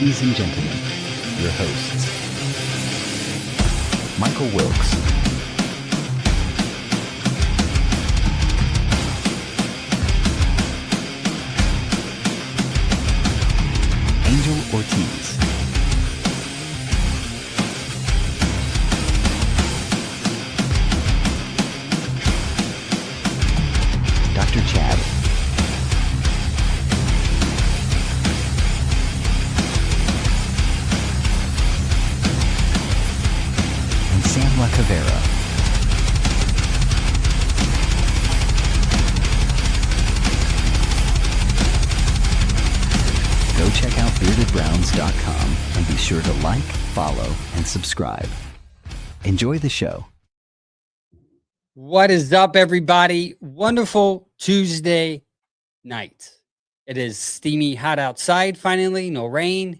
Ladies and gentlemen, your hosts, Michael Wilkes, Angel Ortiz, Dr. Chad, and Sam La Cavera. Go check out beardedbrowns.com and be sure to like, follow, and subscribe. Enjoy the show. What is up, everybody? Wonderful Tuesday night. It is steamy hot outside finally. No rain,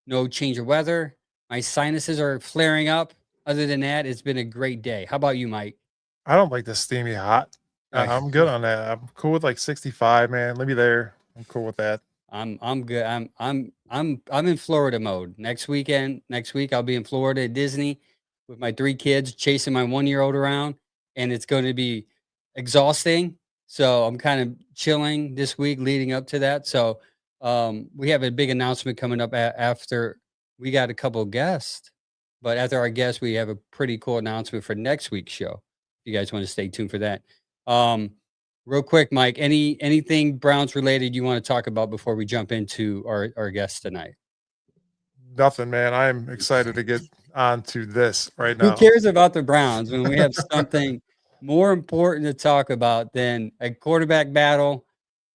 no change of weather. My sinuses are flaring up. Other than that, it's been a great day. How about you, Mike? I don't like the steamy hot. Right. I'm good on that. I'm cool with like 65, man. Let me there. I'm cool with that. I'm good. I'm in Florida mode. Next week I'll be in Florida at Disney with my 3 kids chasing my 1-year-old around, and it's going to be exhausting. So I'm kind of chilling this week leading up to that. So we have a big announcement coming up after we got a couple of guests, but after our guests, we have a pretty cool announcement for next week's show. If you guys want to stay tuned for that. Real quick, Mike, anything Browns related you want to talk about before we jump into our guests tonight? Nothing, man. I'm excited to get on to this right now. Who cares about the Browns when we have something more important to talk about than a quarterback battle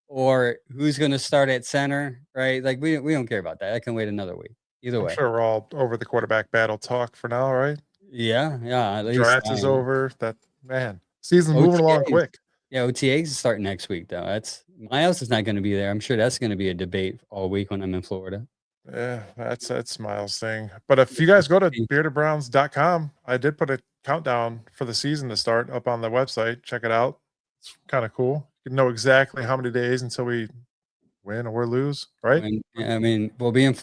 or who's going to start at center, right? Like we don't care about that. I can wait another week. Either way. I'm sure we're all over the quarterback battle talk for now, right? Yeah. At least Draft is over. That man, season's moving along quick. Yeah, OTAs is starting next week though. That's Miles is not going to be there. I'm sure that's going to be a debate all week when I'm in Florida. Yeah, that's Miles' thing. But if you guys go to beardedbrowns.com, I did put a countdown for the season to start up on the website. Check it out. It's kind of cool. You know exactly how many days until we win or lose, right? I mean, they'll be in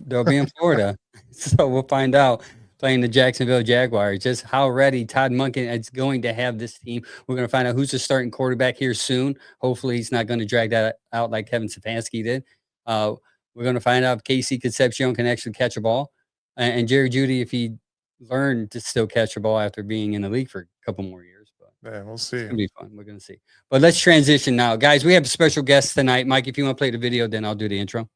Florida, so we'll find out. Playing the Jacksonville Jaguars, just how ready Todd Monken is going to have this team. We're going to find out who's the starting quarterback here soon. Hopefully, he's not going to drag that out like Kevin Stefanski did. We're going to find out if Casey Concepcion can actually catch a ball, and Jerry Jeudy if he learned to still catch a ball after being in the league for a couple more years. But yeah, we'll see. It's going to be fun. We're going to see. But let's transition now, guys. We have special guests tonight. Mike, if you want to play the video, then I'll do the intro.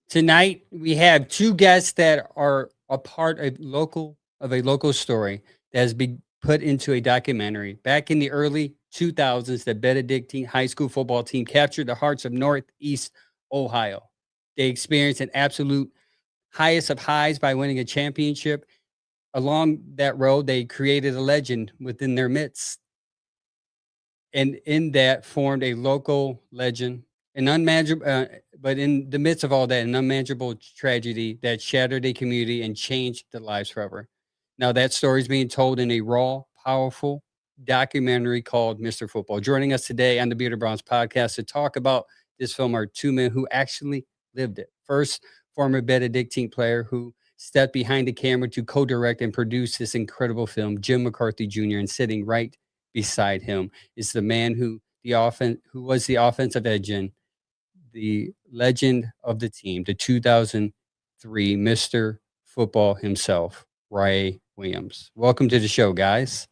Tonight, we have 2 guests that are a part of a local story that has been put into a documentary. Back in the early 2000s, the Benedictine High School football team captured the hearts of Northeast Ohio. They experienced an absolute highest of highs by winning a championship. Along that road, they created a legend within their midst. And in that formed a local legend, an unmanageable, but in the midst of all that, an unmanageable tragedy that shattered a community and changed their lives forever. Now that story is being told in a raw, powerful documentary called Mr. Football. Joining us today on the Bearded Browns podcast to talk about this film are 2 men who actually lived it. First, former Benedictine player who stepped behind the camera to co-direct and produce this incredible film, Jim McCarthy Jr., and sitting right beside him. It's the man who was the offensive engine, the legend of the team, the 2003 Mr. Football himself, Ray Williams. Welcome to the show, guys.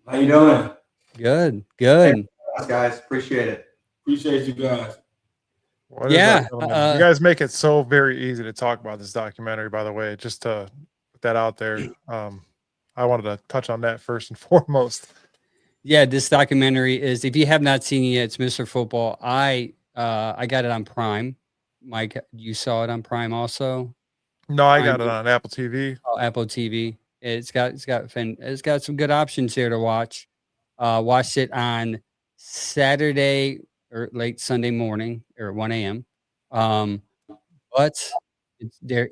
How you doing? Good, good. Thanks, guys. Appreciate it. Appreciate you guys. What is that, gentlemen? You guys make it so very easy to talk about this documentary, by the way, just to put that out there. I wanted to touch on that first and foremost. Yeah, this documentary is, if you have not seen it yet, it's Mr. Football. I got it on Prime. Mike, you saw it on Prime also? No, I got it on Apple TV. Oh, Apple TV. It's got some good options here to watch. Watched it on Saturday or late Sunday morning or 1 a.m. But they're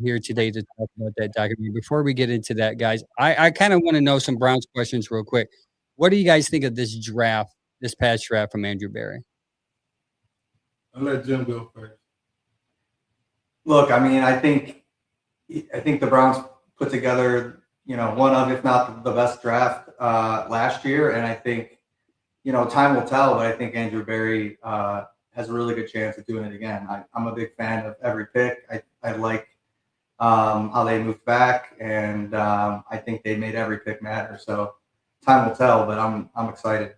here today to talk about that documentary. Before we get into that, guys, I kind of want to know some Browns questions real quick. What do you guys think of this past draft from Andrew Berry? I'll let Jim go first. Look, I mean, I think the Browns put together, one of, if not the best draft last year. And I think, time will tell, but I think Andrew Berry has a really good chance of doing it again. I'm a big fan of every pick. I like how they moved back, and I think they made every pick matter. So time will tell, but I'm excited.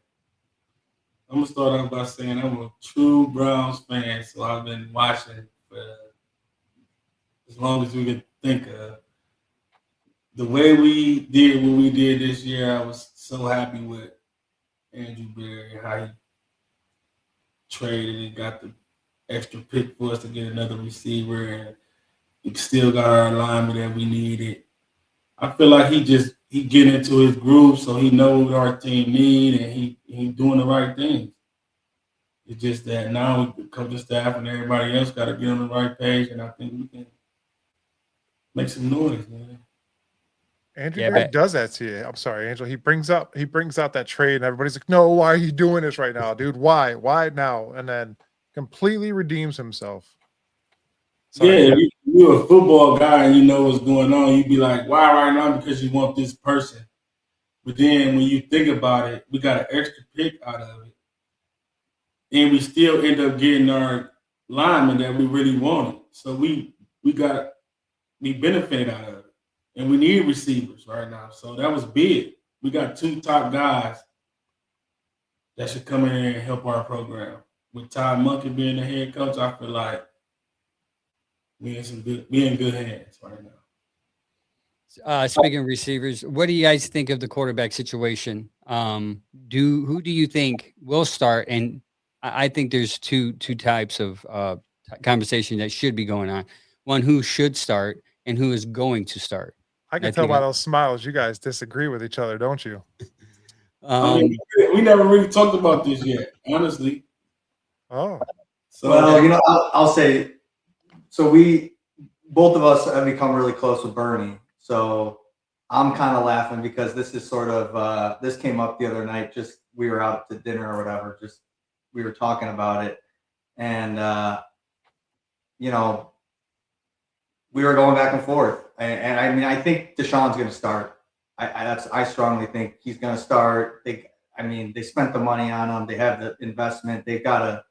I'm gonna start off by saying I'm a true Browns fan, so I've been watching for as long as we can think of. The way we did what we did this year, I was so happy with Andrew Berry, how he traded and got the extra pick for us to get another receiver, and we still got our alignment that we needed. I feel like he get into his groove, so he knows what our team need, and he doing the right things. It's just that now we come to staff and everybody else got to get on the right page, and I think we can make some noise, man. Andrew Berry does that to you. I'm sorry, Angel. He brings out that trade, and everybody's like, "No, why are you doing this right now, dude? Why? Why now?" And then completely redeems himself. Sorry. Yeah, if you're a football guy and you know what's going on, you'd be like, "Why right now?" Because you want this person. But then when you think about it, we got an extra pick out of it, and we still end up getting our lineman that we really wanted. So we benefit out of it. And we need receivers right now. So that was big. We got two top guys that should come in here and help our program. With Todd Monkey being the head coach, I feel like we in good hands right now. Speaking of receivers, what do you guys think of the quarterback situation? Who do you think will start? And I think there's two types of conversation that should be going on. One, who should start, and who is going to start. I can tell by those smiles you guys disagree with each other, don't you? We never really talked about this yet, honestly. Oh. So, well, I'll say, so both of us have become really close with Bernie. So I'm kind of laughing because this is sort of, this came up the other night, just we were out to dinner or whatever, just we were talking about it. And, we were going back and forth. And I mean, I think Deshaun's going to start. I strongly think he's going to start. They spent the money on him. They have the investment. They gotta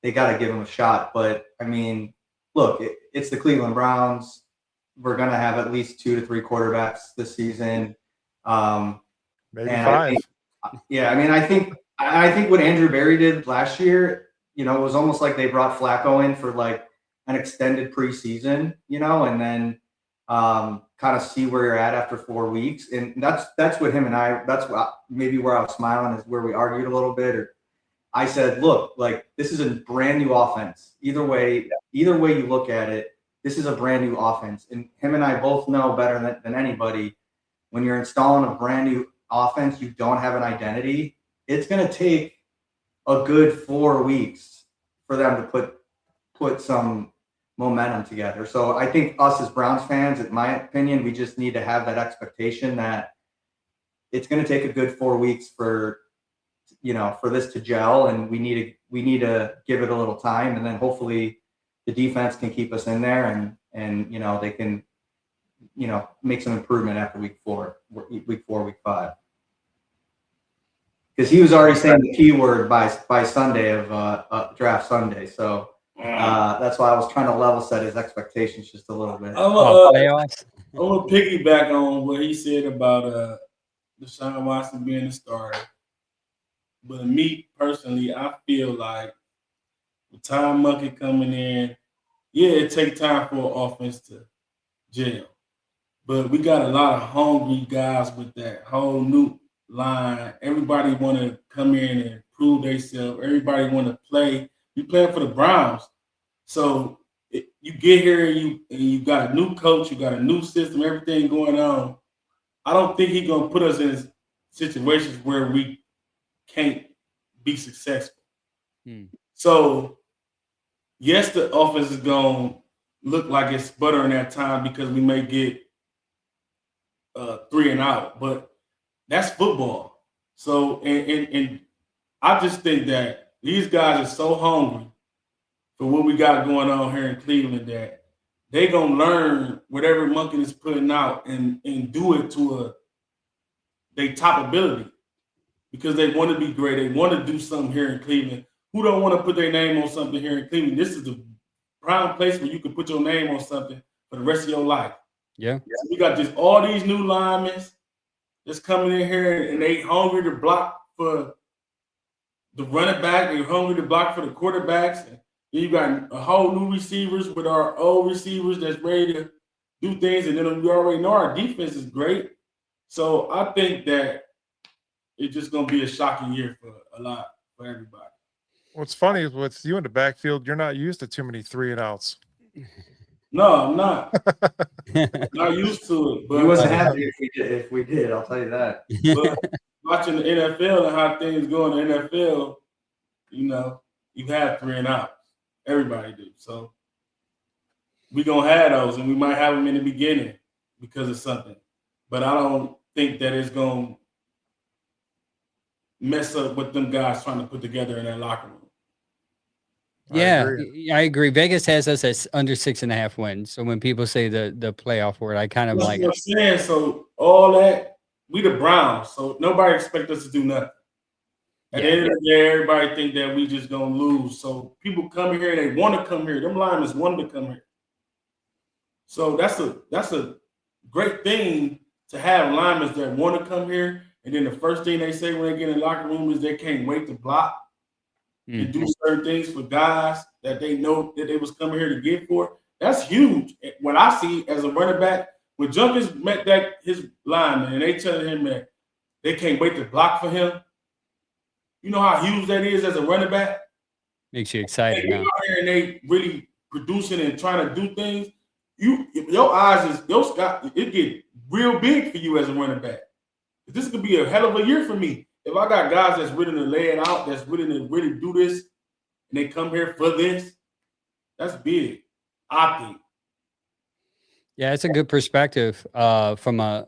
give him a shot. But I mean, look, it's the Cleveland Browns. We're going to have at least 2 to 3 quarterbacks this season. Maybe 5. I think what Andrew Berry did last year, it was almost like they brought Flacco in for like an extended preseason, and then kind of see where you're at after 4 weeks. And that's what him and that's what maybe where I was smiling is where we argued a little bit. Or I said, look, like this is a brand new offense. Either way you look at it, this is a brand new offense. And him and I both know better than anybody, when you're installing a brand new offense, you don't have an identity. It's going to take a good 4 weeks for them to put some momentum together. So I think us as Browns fans, in my opinion, we just need to have that expectation that it's going to take a good 4 weeks for this to gel, and we need to give it a little time, and then hopefully the defense can keep us in there, and they can make some improvement after week 4, week 5. because he was already saying the keyword by Sunday of draft Sunday. So that's why I was trying to level set his expectations just a little bit. Playoffs. I'm gonna piggyback on what he said about Deshaun Watson being the starter. But me personally, I feel like with Tom Muckett coming in, yeah, it takes time for an offense to gel. But we got a lot of hungry guys with that whole new line. Everybody want to come in and prove themselves. Everybody want to play. We playing for the Browns. So you get here and you got a new coach, you got a new system, everything going on. I don't think he's gonna put us in situations where we can't be successful. So yes, the offense is gonna look like it's sputtering at time because we may get 3 and out, but that's football. So and I just think that these guys are so hungry for what we got going on here in Cleveland that they gonna learn whatever Monkey is putting out and do it to their top ability because they want to be great. They want to do something here in Cleveland. Who don't want to put their name on something here in Cleveland? This is the prime place where you can put your name on something for the rest of your life. Yeah. So we got just all these new linemen that's coming in here and they hungry to block for the running back. They're hungry to block for the quarterbacks. And then you got a whole new receivers with our old receivers that's ready to do things. And then we already know our defense is great. So I think that it's just going to be a shocking year for everybody. What's funny is with you in the backfield, you're not used to too many 3 and outs. No, I'm not. Not used to it. But He wasn't happy if we did. I'll tell you that. But watching the NFL and how things go in the NFL, you have 3 and outs. Everybody do. So we're going to have those, and we might have them in the beginning because of something. But I don't think that it's going to mess up what them guys trying to put together in that locker room. I agree. Vegas has us at under 6.5 wins. So when people say the playoff word, I kind of That's like what I'm saying. So all that, we the Browns, so nobody expect us to do nothing. At the end of the day, everybody think that we just gonna lose. So people come here and they want to come here. Them linemen want to come here. So that's a great thing to have linemen that want to come here. And then the first thing they say when they get in the locker room is they can't wait to block and do certain things for guys that they know that they was coming here to get for. That's huge. What I see as a running back, when Junkins met his lineman and they telling him that they can't wait to block for him, you know how huge that is as a running back? Makes you excited now. Here and they really producing and trying to do things. Your eyes it get real big for you as a running back. This could be a hell of a year for me. If I got guys that's willing to lay it out, that's willing to really do this, and they come here for this, that's big, I think. Yeah, it's a good perspective from a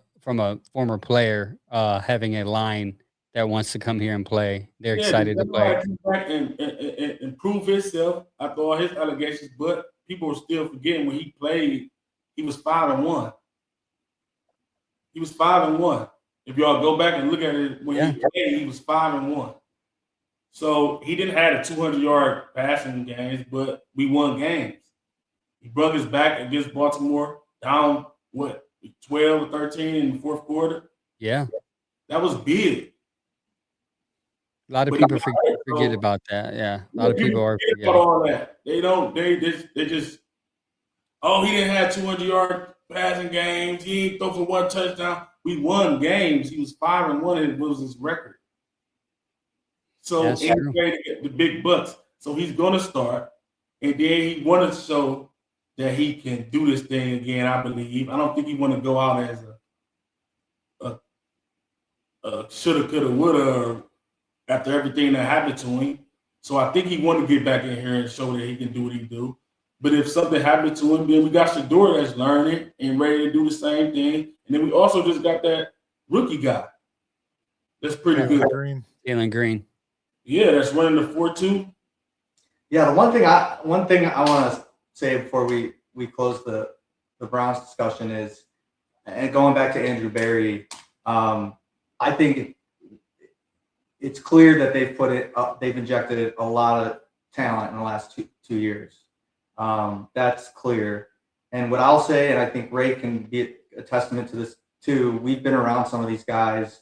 former player having a line that wants to come here and play. They're excited to play. Come back and prove himself after all his allegations, but people are still forgetting when he played, he was 5-1. He was 5-1. If y'all go back and look at it when he played, he was 5-1. So he didn't have the 200-yard passing games, but we won games. He broke his back against Baltimore, down 12 or 13 in the fourth quarter. Yeah, that was big. A lot of people forget about that. Yeah, a lot of people are forgetting all that. They don't. They just. Oh, he didn't have 200-yard passing games. He didn't throw for 1 touchdown. We won games. He was 5-1, and it was his record. So he's ready to get the big bucks. So he's gonna start, and then he want to show that he can do this thing again. I believe. I don't think he want to go out as a shoulda, coulda, woulda after everything that happened to him. So I think he want to get back in here and show that he can do what he do. But if something happened to him, then we got Shador that's learning and ready to do the same thing. And then we also just got that rookie guy. That's pretty good. Jalen Green. Yeah, that's running the 4-2. Yeah, the one thing I want to say before we close the Browns discussion is, and going back to Andrew Berry, I think it's clear that they've put it up, they've injected a lot of talent in the last two years. That's clear. And what I'll say, and I think Ray can be a testament to this too, we've been around some of these guys.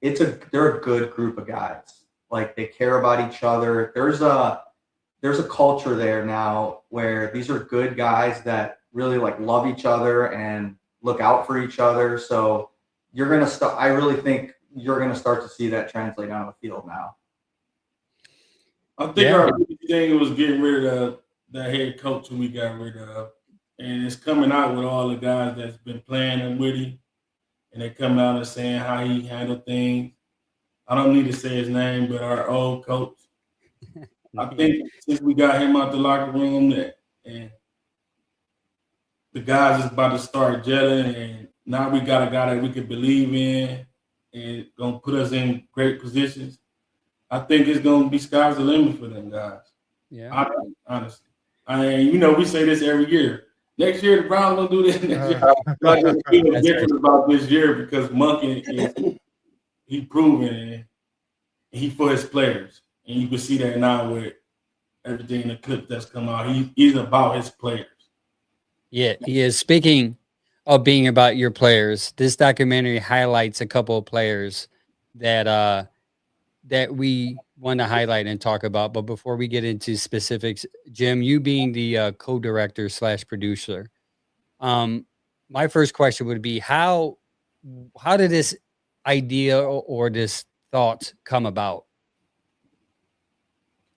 They're a good group of guys. Like, they care about each other. There's a culture there now where these are good guys that really like love each other and look out for each other. So you're going to start, I really think you're going to start to see that translate on the field now. I think our biggest thing was getting rid of that head coach who we got rid of. And it's coming out with all the guys that's been playing with him. And they come out and saying how he handled things. I don't need to say his name, but our old coach. I think since we got him out the locker room, and the guys is about to start gelling, and now we got a guy that we can believe in and gonna put us in great positions. I think it's gonna be sky's the limit for them guys. Yeah, honestly. We say this every year. Next year the Browns gonna do this. Next year, but I feel different about this year because Monken he proven and he for his players. And you can see that now with everything in the clip that's come out. He's about his players. Yeah, he is. Speaking of being about your players, this documentary highlights a couple of players that that we want to highlight and talk about. But before we get into specifics, Jim, you being the co-director / producer, my first question would be how did this idea or this thought come about?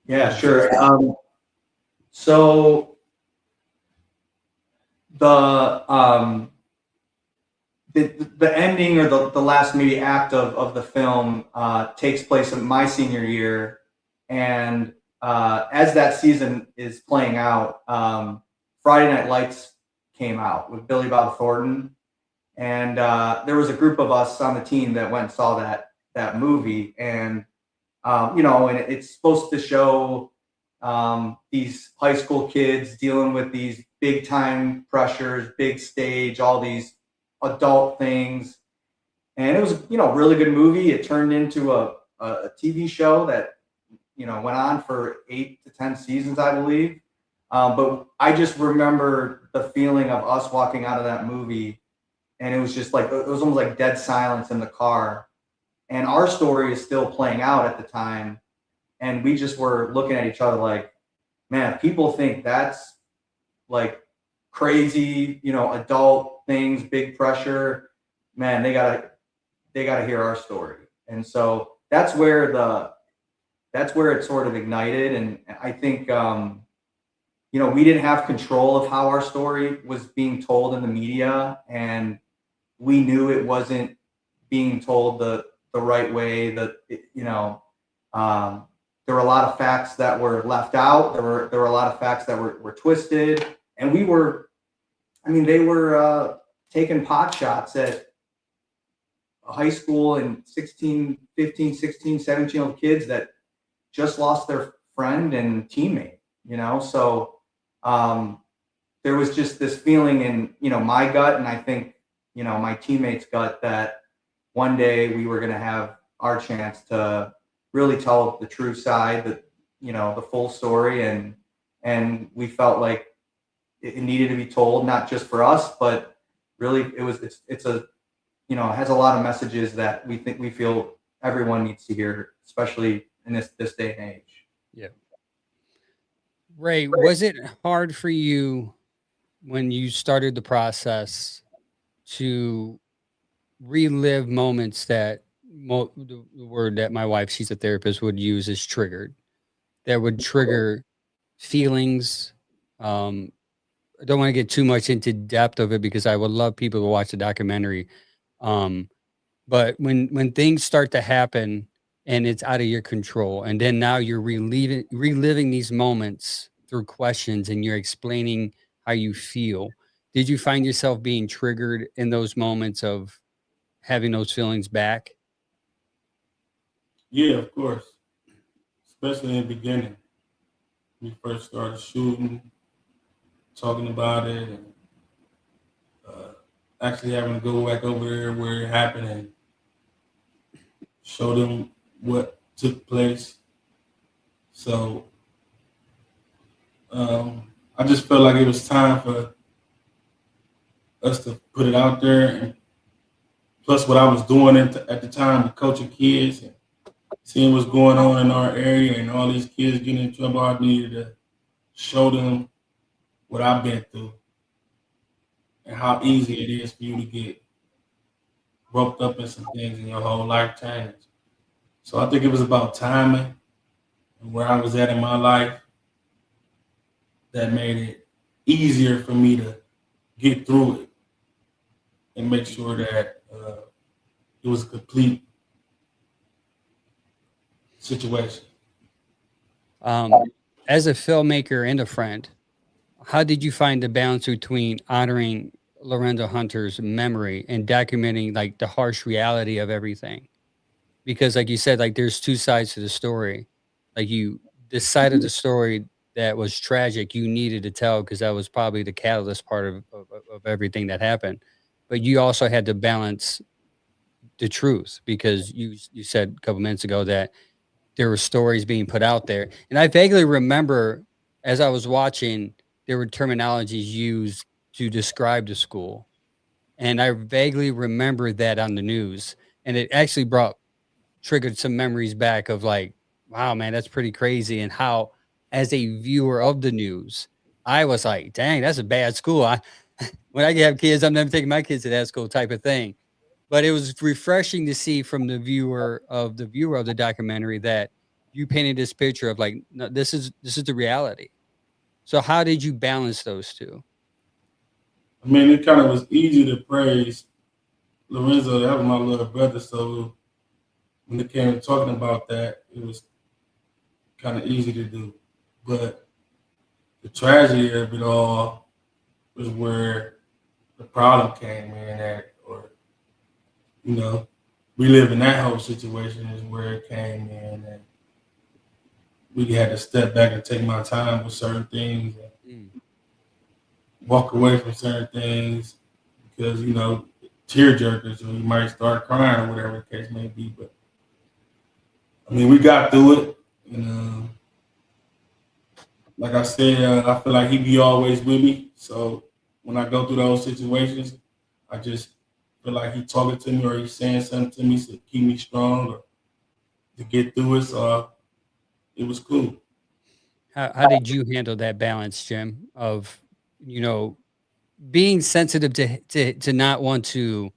Yeah, sure. So the ending or the last maybe act of the film takes place in my senior year, and as that season is playing out, Friday Night Lights came out with Billy Bob Thornton, and there was a group of us on the team that went and saw that movie, and and it's supposed to show these high school kids dealing with these big time pressures, big stage, all these adult things. And it was, really good movie. It turned into a TV show that, went on for 8 to 10 seasons, I believe. But I just remember the feeling of us walking out of that movie, and it was just like, it was almost like dead silence in the car. And our story is still playing out at the time. And we just were looking at each other like, man, people think that's like crazy, adult things, big pressure. Man, they gotta hear our story. And so that's where it sort of ignited. And I think, we didn't have control of how our story was being told in the media, and we knew it wasn't being told the right way. That there were a lot of facts that were left out. There were a lot of facts that were twisted, and they were taking pot shots at high school and 16, 15, 16, 17-year-old kids that just lost their friend and teammate, so there was just this feeling in, my gut, and I think, my teammates' gut, that one day we were going to have our chance to really tell the true side, the full story. And we felt like it needed to be told, not just for us, but really it has a lot of messages that we feel everyone needs to hear, especially in this day and age. Yeah. Ray, was it hard for you when you started the process to relive moments that the word that my wife, she's a therapist, would use is triggered, that would trigger feelings? I don't want to get too much into depth of it because I would love people to watch the documentary. But when things start to happen and it's out of your control, and then now you're reliving these moments through questions and you're explaining how you feel, did you find yourself being triggered in those moments of having those feelings back? Yeah, of course. Especially in the beginning. We first started shooting, talking about it, and actually having to go back over there where it happened and show them what took place. So I just felt like it was time for us to put it out there. And plus what I was doing at the time, coaching kids and seeing what's going on in our area and all these kids getting in trouble, I needed to show them what I've been through and how easy it is for you to get roped up in some things and your whole life change. So I think it was about timing and where I was at in my life that made it easier for me to get through it and make sure that it was a complete situation. As a filmmaker and a friend, how did you find the balance between honoring Lorenzo Hunter's memory and documenting like the harsh reality of everything? Because like you said, like there's two sides to the story. Like this side of the story that was tragic, you needed to tell because that was probably the catalyst part of everything that happened. But you also had to balance the truth because you said a couple minutes ago that there were stories being put out there. And I vaguely remember as I was watching, there were terminologies used to describe the school. And I vaguely remember that on the news. And it actually triggered some memories back of like, wow, man, that's pretty crazy. And how, as a viewer of the news, I was like, dang, that's a bad school. When I have kids, I'm never taking my kids to that school type of thing. But it was refreshing to see from the viewer of the documentary that you painted this picture of like, no, this is the reality. So how did you balance those two? I mean, it kind of was easy to praise Lorenzo. That was my little brother. So when it came to talking about that, it was kind of easy to do. But the tragedy of it all was where the problem came in at, or, you know, reliving that whole situation is where it came in. And we had to step back and take my time with certain things and walk away from certain things because, you know, tear jerkers, or you might start crying or whatever the case may be. But I mean, we got through it. And like I said, I feel like he be always with me. So when I go through those situations, I just feel like he talking to me or he's saying something to me to keep me strong or to get through it. So it was cool. How did you handle that balance, Jim, of, you know, being sensitive to not want to,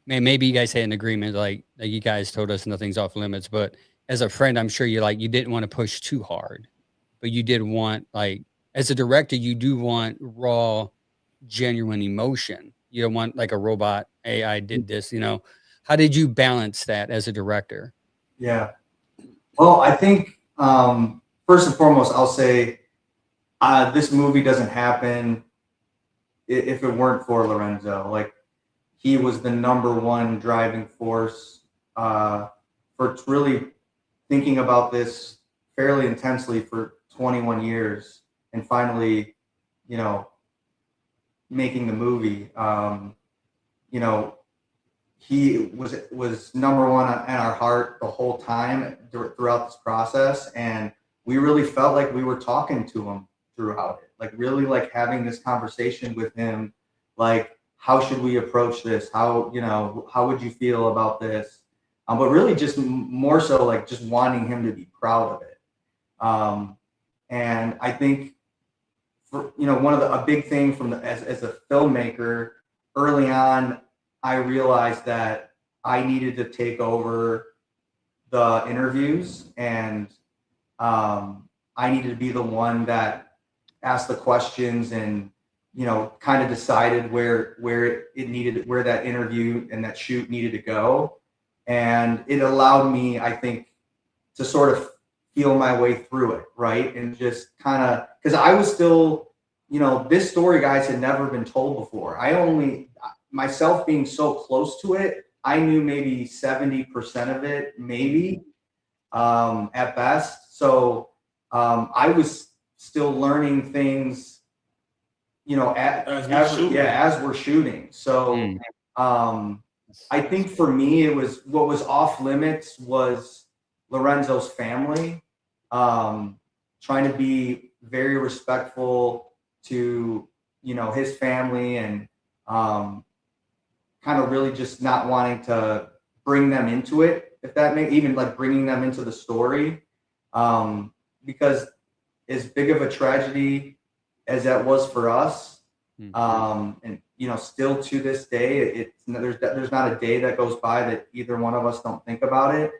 man, maybe you guys had an agreement, like you guys told us nothing's off limits, but as a friend, I'm sure you didn't want to push too hard, but you did want, like, as a director, you do want raw, genuine emotion. You don't want like a robot, hey, I did this, you know. How did you balance that as a director? Yeah. Well, I think first and foremost, I'll say this movie doesn't happen if it weren't for Lorenzo. Like, he was the number one driving force for really thinking about this fairly intensely for 21 years and finally, you know, making the movie. You know, he was number one in our heart the whole time throughout this process, and we really felt like we were talking to him throughout it, like really like having this conversation with him, like, how should we approach this? How would you feel about this? But really just more so like just wanting him to be proud of it. And I think for, you know, a big thing as a filmmaker early on, I realized that I needed to take over the interviews, and I needed to be the one that asked the questions and, you know, kind of decided where that interview and that shoot needed to go. And it allowed me, I think, to sort of feel my way through it, right? And just kind of, because I was still, you know, this story, guys, had never been told before. Myself being so close to it, I knew maybe 70% of it, maybe at best. So I was still learning things, you know, as we're shooting. So I think for me, it was what was off limits was Lorenzo's family, trying to be very respectful to, his family, and kind of really just not wanting to bring them into it, if that may, even like bringing them into the story, because as big of a tragedy as that was for us, and still to this day, there's not a day that goes by that either one of us don't think about it.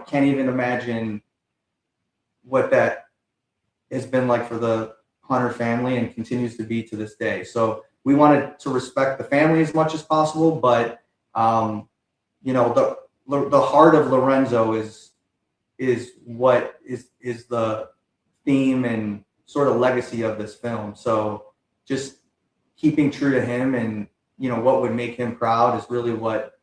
Can't even imagine what that has been like for the Hunter family, and continues to be to this day. So we wanted to respect the family as much as possible, but the heart of Lorenzo is what is the theme and sort of legacy of this film. So just keeping true to him, and what would make him proud is really what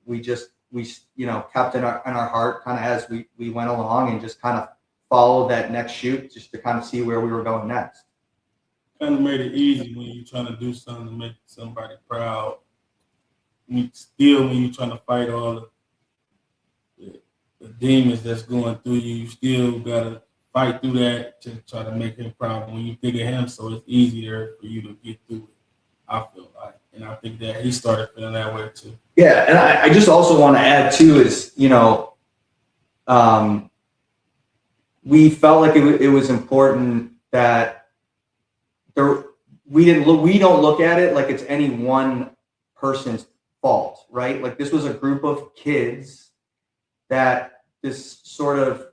we kept in our heart, kind of as we went along, and just kind of followed that next shoot, just to kind of see where we were going next. Kind of made it easy when you're trying to do something to make somebody proud. When you're trying to fight all the demons that's going through you, you still gotta fight through that to try to make him proud. When you think of him, so it's easier for you to get through it, I feel like. And I think that he started feeling that way too. Yeah, and I just also want to add too is, we felt like it was important that we don't look at it like it's any one person's fault, right? Like, this was a group of kids that this sort of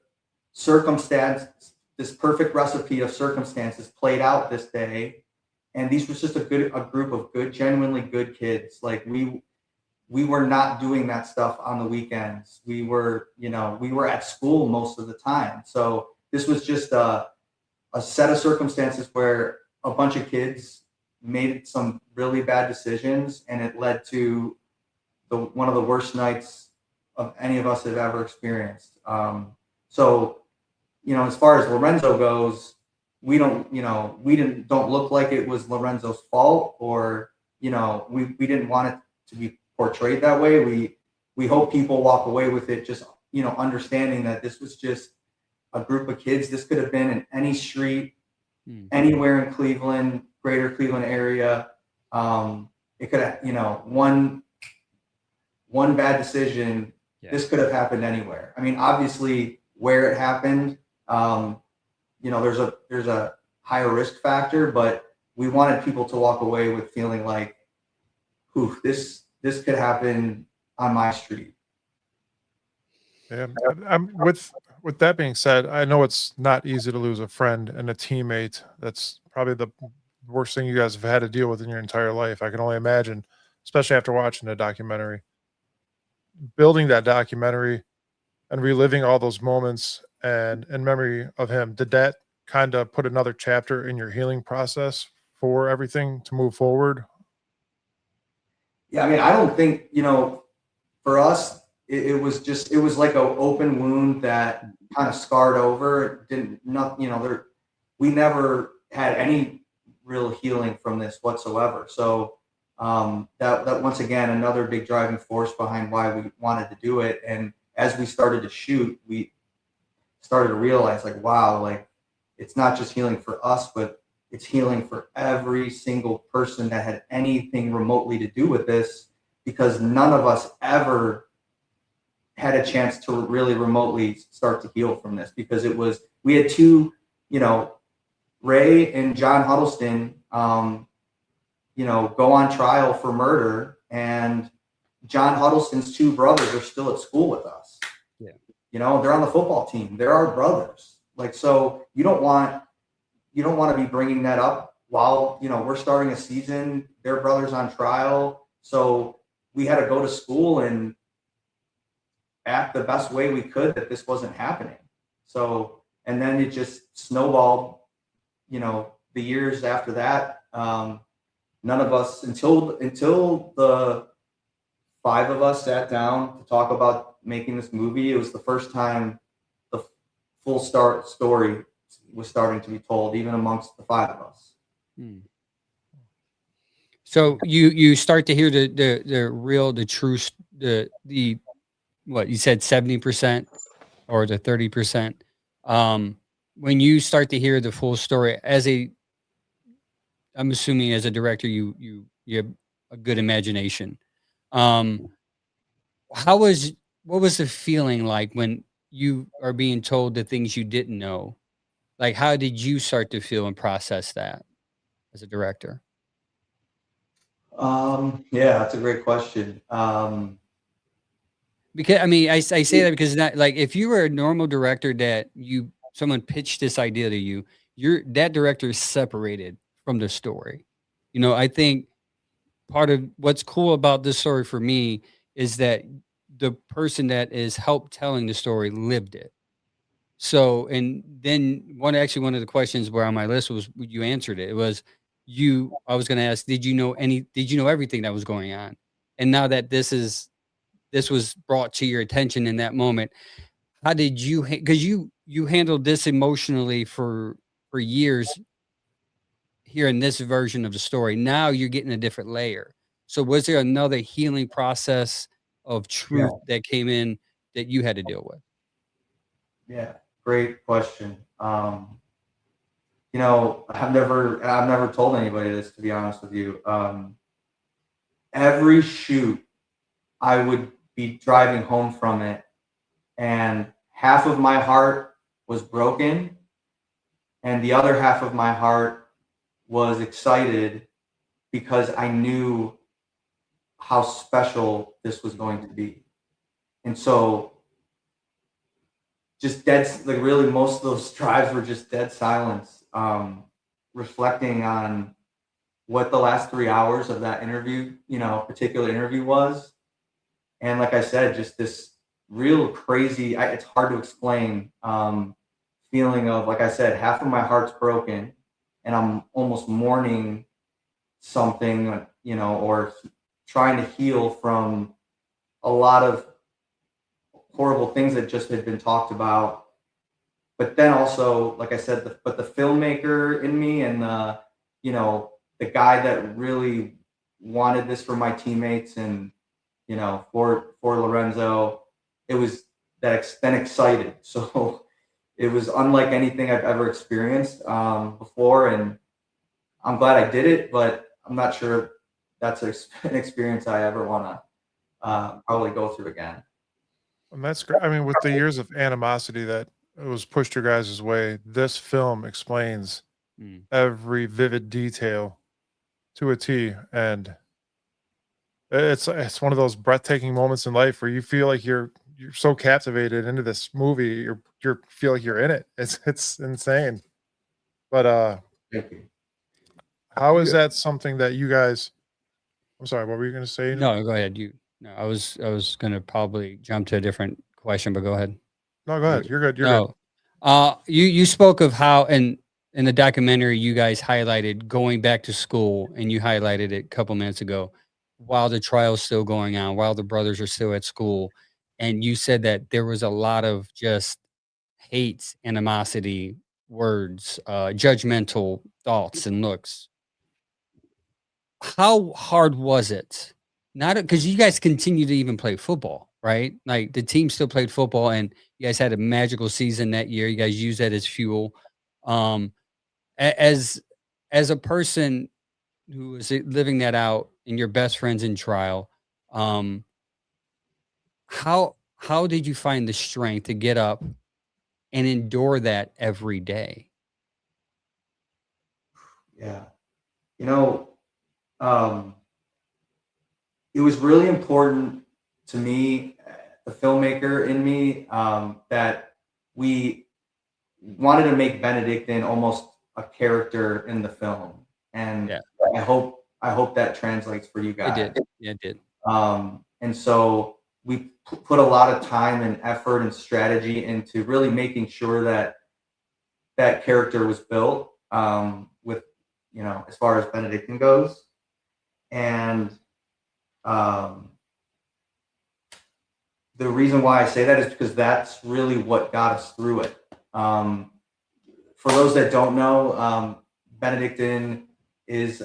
circumstance, this perfect recipe of circumstances played out this day. And these was just a group of good, genuinely good kids. Like, we were not doing that stuff on the weekends. We were at school most of the time. So this was just a set of circumstances where a bunch of kids made some really bad decisions, and it led to one of the worst nights of any of us have ever experienced. So, as far as Lorenzo goes, we don't look like it was Lorenzo's fault, or, we didn't want it to be portrayed that way. We hope people walk away with it just, understanding that this was just a group of kids. This could have been in any street, anywhere in Cleveland, greater Cleveland area. It could have, one bad decision. Yeah. This could have happened anywhere. I mean, obviously where it happened, there's a higher risk factor, but we wanted people to walk away with feeling like, oof, this could happen on my street. Yeah, with that being said, I know it's not easy to lose a friend and a teammate. That's probably the worst thing you guys have had to deal with in your entire life. I can only imagine, especially after watching the documentary. Building that documentary and reliving all those moments and in memory of him, did that kind of put another chapter in your healing process for everything to move forward? Yeah, I mean, I don't think, for us, it was like an open wound that kind of scarred over. We never had any real healing from this whatsoever. So that once again, another big driving force behind why we wanted to do it. And as we started to shoot, we started to realize, like, wow, like, it's not just healing for us, but it's healing for every single person that had anything remotely to do with this, because none of us ever had a chance to really remotely start to heal from this, because we had two, Ray and John Huddleston, go on trial for murder, and John Huddleston's two brothers are still at school with us. Yeah. They're on the football team. They're our brothers. Like, so you don't want to be bringing that up while, we're starting a season, their brother's on trial. So we had to go to school and act the best way we could that this wasn't happening. So, and then it just snowballed, the years after that. None of us, until the five of us sat down to talk about making this movie, it was the first time the full story was starting to be told, even amongst the five of us. So you start to hear the real, the true, the what you said, 70% or the 30%. When you start to hear the full story I'm assuming as a director, you have a good imagination. Um, how was what was the feeling like when you are being told the things you didn't know? Like, how did you start to feel and process that as a director? Yeah, that's a great question. Because I mean, I say that because not like if you were a normal director that someone pitched this idea to you, that director is separated from the story. I think part of what's cool about this story for me is that the person that is help telling the story lived it. So, and then one of the questions were on my list was you answered it. It was I was going to ask, did you know everything that was going on? And now that this was brought to your attention in that moment, how did you, because you handled this emotionally for years here in this version of the story. Now you're getting a different layer. So was there another healing process of Yeah, truth that came in that you had to deal with? yeah, great question. I've never told anybody this, to be honest with you. Every shoot, I would be driving home from it, and half of my heart was broken, and the other half of my heart was excited because I knew how special this was going to be. And so just dead, like really most of those drives were just dead silence, reflecting on what the last 3 hours of that interview, particular interview was. And like I said, just this real crazy, it's hard to explain, feeling of, like I said, half of my heart's broken and I'm almost mourning something, or trying to heal from a lot of horrible things that just had been talked about. But then also, like I said, but the filmmaker in me and the guy that really wanted this for my teammates and, for Lorenzo, it was then excited. So it was unlike anything I've ever experienced before. And I'm glad I did it, but I'm not sure that's an experience I ever want to probably go through again. And that's great. I mean, with the years of animosity that was pushed your guys' way, this film explains Mm. every vivid detail to a T. And it's one of those breathtaking moments in life where you feel like you're so captivated into this movie, you feel like you're in it. It's insane. But Thank you. how is that something that you guys? I'm sorry, what were you going to say? No, go ahead. No, I was gonna probably jump to a different question, but go ahead. No, go ahead. You're good. You're good. No, you spoke of how in the documentary you guys highlighted going back to school, and you highlighted it a couple minutes ago, while the trial's still going on, while the brothers are still at school, and you said that there was a lot of just hate, animosity, words, judgmental thoughts and looks. How hard was it? Not because you guys continue to even play football, right? Like the team still played football, and you guys had a magical season that year. You guys used that as fuel. Um, as a person who is living that out, and your best friends in trial, um, how did you find the strength to get up and endure that every day? Yeah. You know, um, it was really important to me, the filmmaker in me, that we wanted to make Benedictine almost a character in the film, and Yeah, I hope that translates for you it guys. did. Yeah, it did. And so we put a lot of time and effort and strategy into really making sure that that character was built, with as far as Benedictine goes, and um, the reason why I say that is because that's really what got us through it. Um, for those that don't know, Benedictine is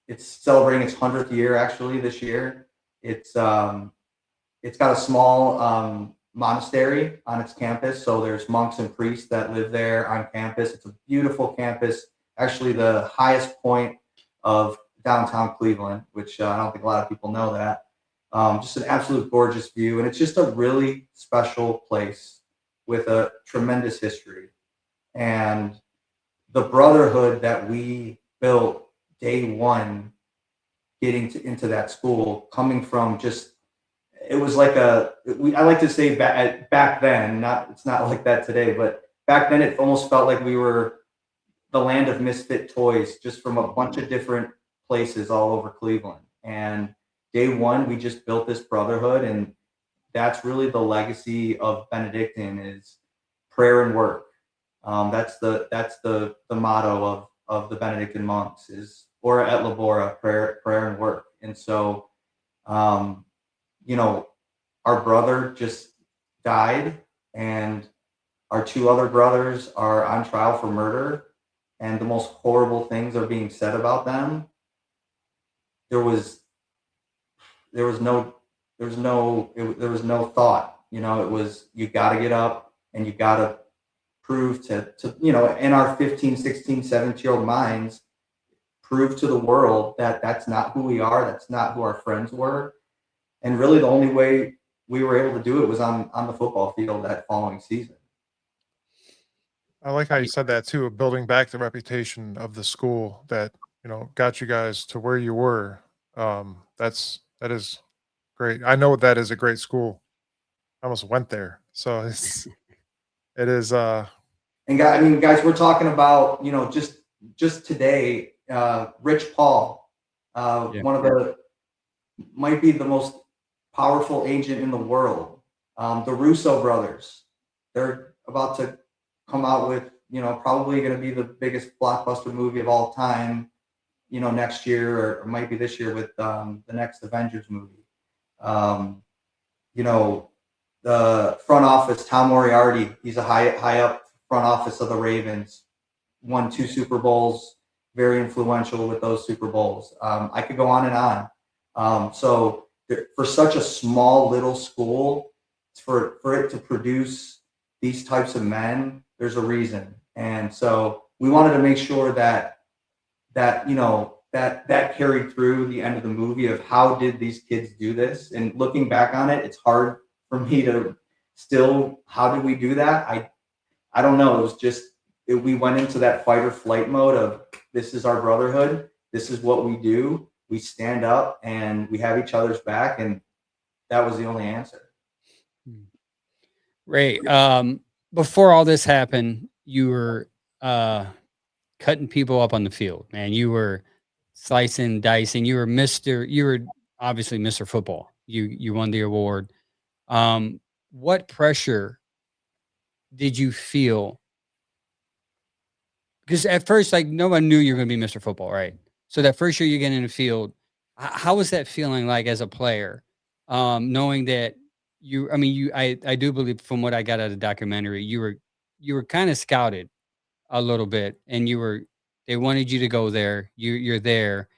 it's celebrating its 100th year actually this year. It's got a small monastery on its campus. So there's monks and priests that live there on campus. It's a beautiful campus, actually the highest point of downtown Cleveland, which I don't think a lot of people know that. Just an absolute gorgeous view. And it's just a really special place with a tremendous history. And the brotherhood that we built day one, getting into that school, coming from just, it was like I like to say back then, it's not like that today, but back then it almost felt like we were the land of misfit toys, just from a bunch of different places all over Cleveland. And day one, we just built this brotherhood, and that's really the legacy of Benedictine, is prayer and work. That's the motto of the Benedictine monks, is ora et labora, prayer and work. And so, you know, our brother just died, and our two other brothers are on trial for murder, and the most horrible things are being said about them. There was no thought, you know. It was, you got to get up and you got to prove to, you know, in our 15, 16, 17-year-old minds, prove to the world that that's not who we are. That's not who our friends were. And really the only way we were able to do it was on the football field that following season. I like how you said that too, of building back the reputation of the school that, you know, got you guys to where you were. That is great. I know that is a great school. I almost went there. So it is. And guys, we're talking about, you know, just today, Rich Paul, one of the, might be the most powerful agent in the world. The Russo brothers, they're about to come out with, you know, probably going to be the biggest blockbuster movie of all time, you know, next year, or might be this year, with the next Avengers movie. You know, the front office, Tom Moriarty, he's a high up front office of the Ravens, won 2 Super Bowls, very influential with those Super Bowls. I could go on and on. So for such a small little school, for it to produce these types of men, there's a reason. And so we wanted to make sure that you know, that carried through the end of the movie, of how did these kids do this. And looking back on it, it's hard for me to still, how did we do that? I don't know. It was just, we went into that fight or flight mode of, this is our brotherhood. This is what we do. We stand up and we have each other's back. And that was the only answer. Ray, before all this happened, you were cutting people up on the field, man. You were slicing, dicing. You were obviously Mr. Football. You won the award. What pressure did you feel? Because at first, like, no one knew you were going to be Mr. Football, right? So that first year you get in the field, how was that feeling like as a player? Knowing that I do believe, from what I got out of the documentary, you were kind of scouted a little bit, and they wanted you to go there. You're there,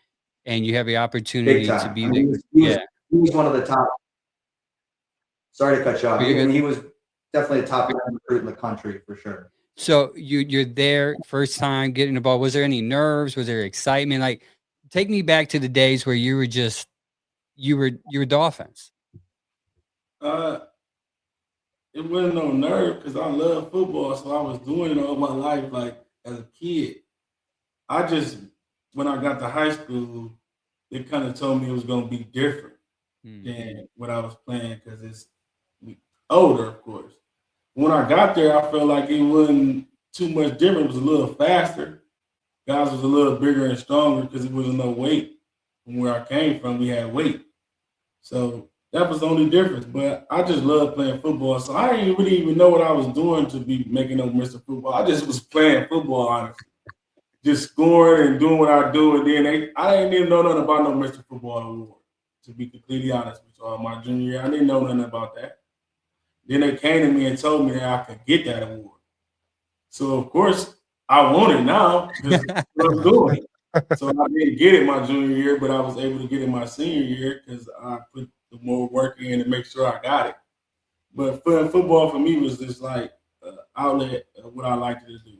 and you have the opportunity to be there. He was one of the top. Sorry to cut you off. He was definitely a top recruit in the country for sure. So you're there, first time getting the ball. Was there any nerves? Was there excitement? Like, take me back to the days where you were the offense. It wasn't no nerve, because I love football, so I was doing it all my life. Like, as a kid, when I got to high school, they kind of told me it was going to be different than what I was playing, because it's older, of course. When I got there, I felt like it wasn't too much different. It was a little faster. Guys was a little bigger and stronger, because it wasn't no weight. From where I came from, we had weight. So that was the only difference. But I just loved playing football. So I didn't really even know what I was doing to be making up Mr. Football. I just was playing football, honestly. Just scoring and doing what I do. And then I didn't even know nothing about no Mr. Football award, to be completely honest with you. My junior year, I didn't know nothing about that. Then they came to me and told me that I could get that award. So, of course, I want it now, because I was doing it. So I didn't get it my junior year, but I was able to get it my senior year, because I put the more work in to make sure I got it. But football for me was just like an outlet of what I liked to do.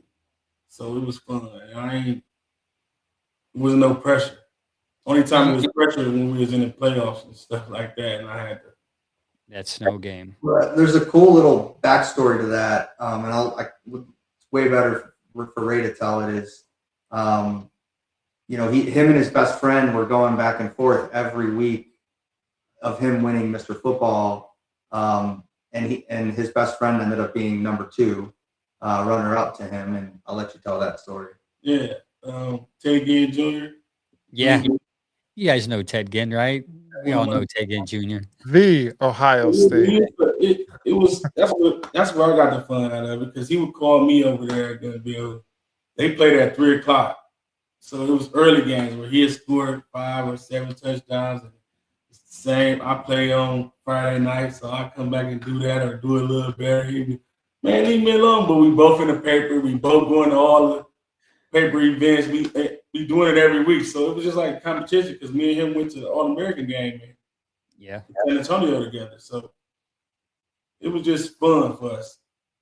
So it was fun. And it wasn't no pressure. Only time it was pressure when we was in the playoffs and stuff like that, and I had to. That snow game. But there's a cool little backstory to that, and it's way better for Ray to tell it is, him and his best friend were going back and forth every week of him winning Mr. Football, and his best friend ended up being number 2 runner up to him, and I'll let you tell that story. Yeah, Ted Ginn Jr. Yeah, you guys know Ted Ginn, right? We all know Ted Ginn Jr. The Ohio State. It was that's where I got the fun out of it, because he would call me over there at the building. They played at 3:00, so it was early games where he had scored 5 or 7 touchdowns. And it's the same. I play on Friday night, so I come back and do that or do a little better. He be, man, leave me alone. But we both in the paper. We both going to all the paper events. We doing it every week, so it was just like competition, because me and him went to the All-American game in San Antonio together. So it was just fun for us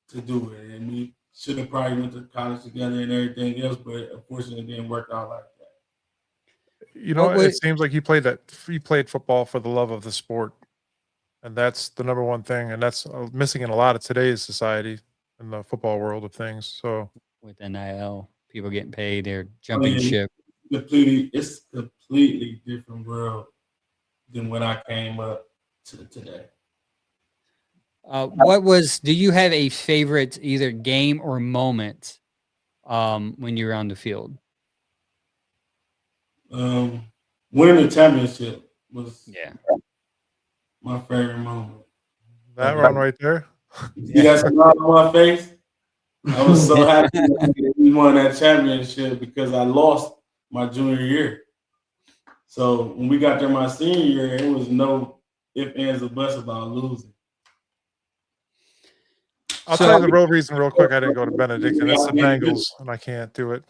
to do it, and we should have probably went to college together and everything else, but unfortunately it didn't work out like that. You know, it seems like he played football for the love of the sport, and that's the number one thing, and that's missing in a lot of today's society in the football world of things. So with NIL, people getting paid, they're jumping ship. It's a completely different world than when I came up to today. Do you have a favorite either game or moment when you were on the field? Winning the championship was my favorite moment. That run right there. You got some smile on my face? I was so happy that we won that championship, because I lost my junior year. So when we got there my senior year, it was no ifs, ands, or buts about losing. I'll tell you the real reason real quick I didn't go to Benedictine. It's the Bengals, and I can't do it.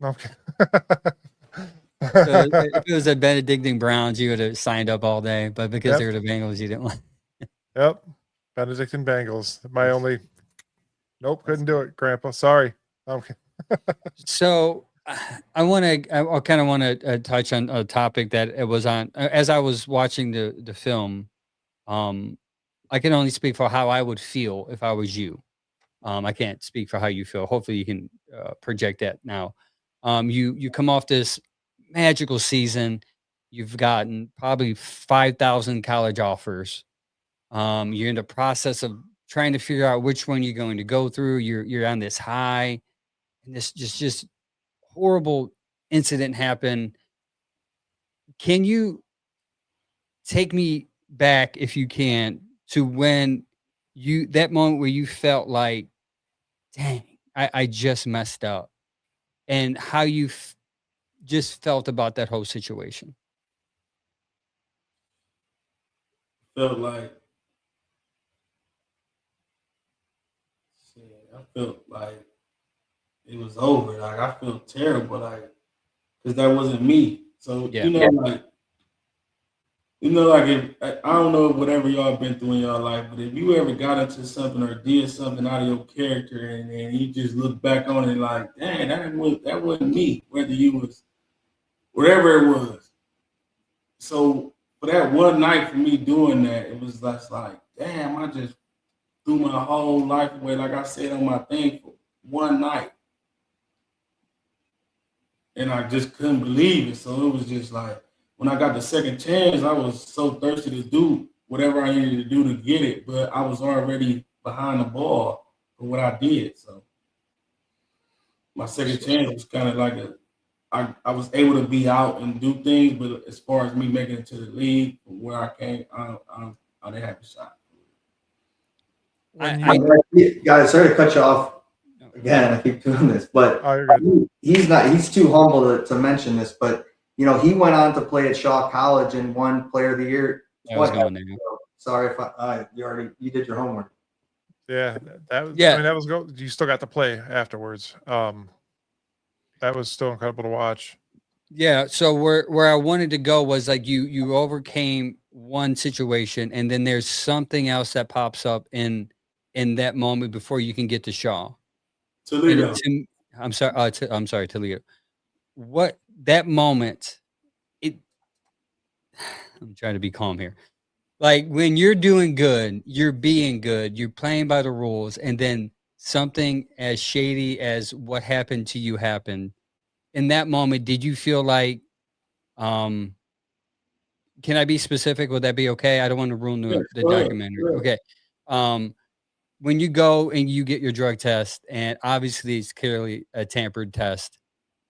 Okay. So if it was the Benedictine Browns, you would have signed up all day, but because they were the Bengals, you didn't want. Yep. Benedictine Bengals. My only. Nope, couldn't do it, Grandpa. Sorry. Okay. So I kind of want to touch on a topic that it was on as I was watching the film. I can only speak for how I would feel if I was you. I can't speak for how you feel. Hopefully, you can project that now. You come off this magical season. You've gotten probably 5,000 college offers. You're in the process of trying to figure out which one you're going to go through. You're on this high, and this just horrible incident happened. Can you take me back, if you can, to when that moment where you felt like, dang, I just messed up, and how you just felt about that whole situation? Felt like it was over. Like, I felt terrible, like, because that wasn't me. So if I don't know whatever y'all been through in y'all life, but if you ever got into something or did something out of your character, and you just look back on it like, dang, that wasn't me. Whether you was whatever it was. So for that one night, for me doing that, it was just like, damn, I just threw my whole life away, like I said on my thing, for one night. And I just couldn't believe it. So it was just like, when I got the second chance, I was so thirsty to do whatever I needed to do to get it, but I was already behind the ball for what I did. So my second chance was kind of like I was able to be out and do things, but as far as me making it to the league, from where I came, I didn't have a shot. Guys, sorry to cut you off again. I keep doing this, but he's too humble to mention this, but he went on to play at Shaw College and won Player of the Year. Sorry if you did your homework. Yeah, that was you still got to play afterwards. That was still incredible to watch. Yeah. So where I wanted to go was like you overcame one situation, and then there's something else that pops up in that moment before you can get to Shaw. Toledo. I'm sorry. I'm sorry, Toledo. What that moment? It. I'm trying to be calm here. Like when you're doing good, you're being good, you're playing by the rules, and then something as shady as what happened to you happened. In that moment, did you feel like, um, can I be specific? Would that be okay? I don't want to ruin Yes, the go ahead. documentary. Go ahead. Okay. Um, when you go and you get your drug test, and obviously it's clearly a tampered test,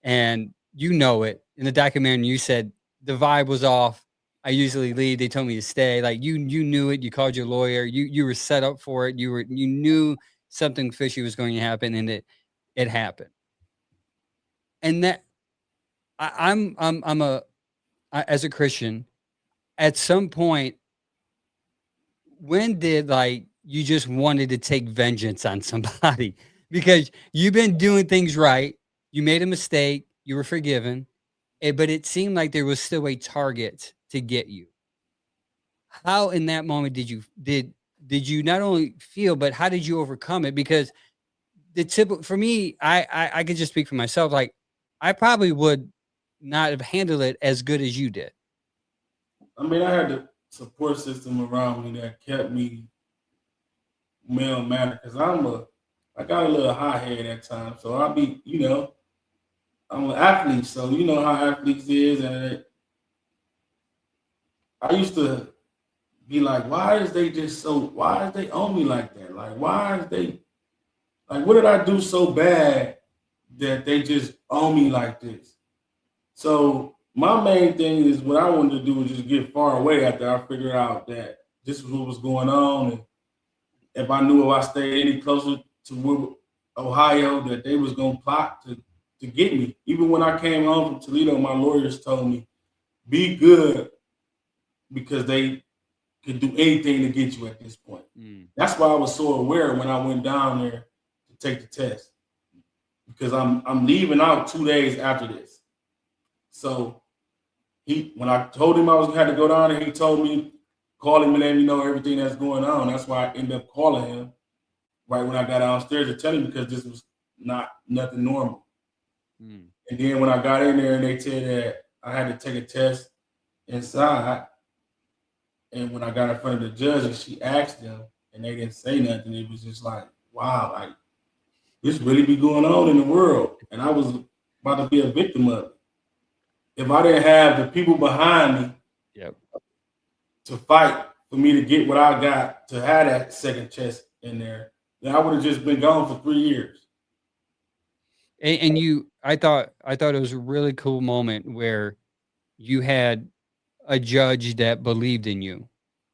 and you know it in the documentary, you said the vibe was off. I usually leave. They told me to stay. Like you knew it. You called your lawyer. You were set up for it. You knew something fishy was going to happen, and it happened. And that I'm as a Christian, at some point, when did like you just wanted to take vengeance on somebody because you've been doing things right, you made a mistake, you were forgiven, but it seemed like there was still a target to get you. How in that moment did you not only feel, but how did you overcome it? Because the typical for me, I could just speak for myself. Like I probably would not have handled it as good as you did. I mean, I had the support system around me that kept me male mannered because I got a little hot head at times. So I'll be, I'm an athlete. So you know how athletes is. And I used to be like, why is they on me like that? Like, why is they, like, what did I do so bad that they just own me like this? So my main thing is what I wanted to do was just get far away after I figured out that this was what was going on. And if I knew if I stayed any closer to Ohio, that they was going to plot to get me. Even when I came home from Toledo, my lawyers told me, be good because they could do anything to get you at this point. That's why I was so aware when I went down there to take the test because I'm leaving out 2 days after this. So when I told him I was had to go down there, he told me, call him and let me know everything that's going on. That's why I ended up calling him right when I got downstairs to tell him because this was nothing normal. And then when I got in there and they said that I had to take a test inside, and when I got in front of the judge and she asked them and they didn't say nothing, it was just like, wow, like this really be going on in the world. And I was about to be a victim of it. If I didn't have the people behind me to fight for me to get what I got to have that second test in there, then I would have just been gone for 3 years. And I thought it was a really cool moment where you had a judge that believed in you,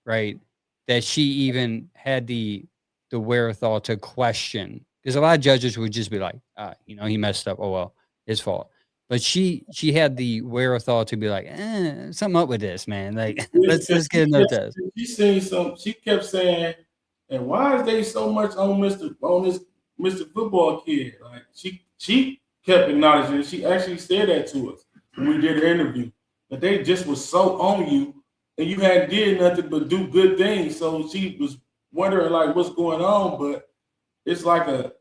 right? That she even had the wherewithal to question. Because a lot of judges would just be like, he messed up. Oh well, his fault. But she had the wherewithal to be like, something up with this, man. Like, let's get another test. She kept saying, and why is they so much on this Mr. Football kid? Like she kept acknowledging it. She actually said that to us when we did the interview. That they just was so on you and you hadn't did nothing but do good things. So she was wondering like what's going on, but it was like an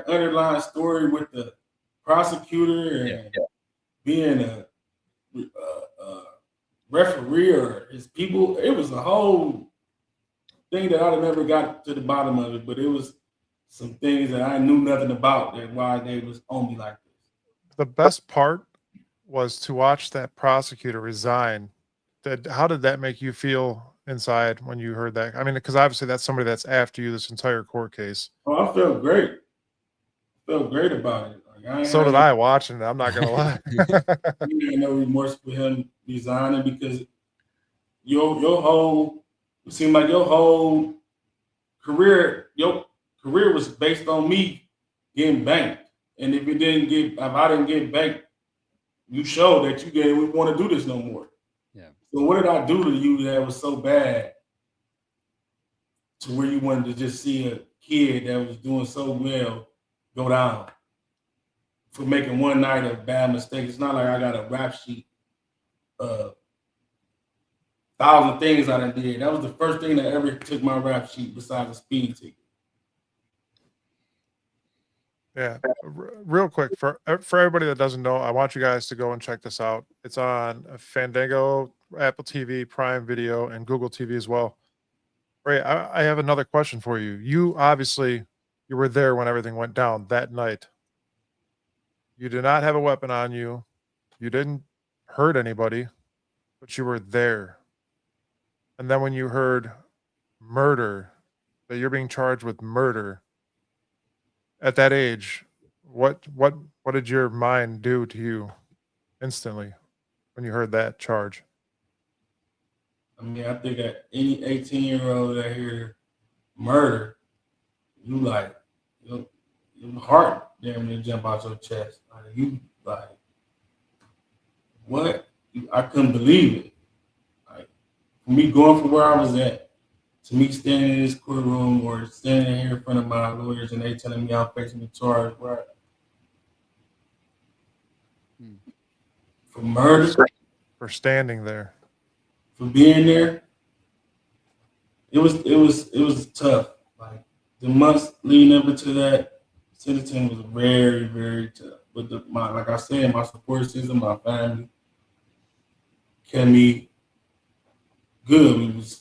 underlying story with the prosecutor and being a referee or his people. It was a whole thing that I'd have never got to the bottom of it, but it was some things that I knew nothing about and why they was on me like this. The best part was to watch that prosecutor resign. How did that make you feel inside when you heard that? I mean, because obviously that's somebody that's after you this entire court case. Oh, I felt great. Felt great about it. Like, so did I watching it. I'm not gonna lie. You had no remorse for him resigning because your whole it seemed like your whole career was based on me getting banked. And if I didn't get banked, you showed that you didn't want to do this no more. Yeah. So what did I do to you that was so bad to where you wanted to just see a kid that was doing so well go down for making one night of bad mistake? It's not like I got a rap sheet of 1,000 things I done did. That was the first thing that ever took my rap sheet besides a speeding ticket. Yeah, real quick for everybody that doesn't know, I want you guys to go and check this out. It's on Fandango, Apple TV, Prime Video, and Google TV as well. Ray, I have another question for you. You obviously you were there when everything went down that night. You did not have a weapon on you. You didn't hurt anybody, but you were there. And then when you heard murder, that you're being charged with murder, at that age, what did your mind do to you instantly when you heard that charge? I mean, I think that any 18-year-old that hear murder, you like your heart damn near jump out your chest. Like, you like, what? I couldn't believe it. Like, for me going from where I was at to me standing in this courtroom or standing here in front of my lawyers and they telling me I'm facing the charge, right? For murder, For standing there. for being there, it was tough. Like the months leading up to that sentencing was very, very tough. But like I said, my support system, my family kept me good. We was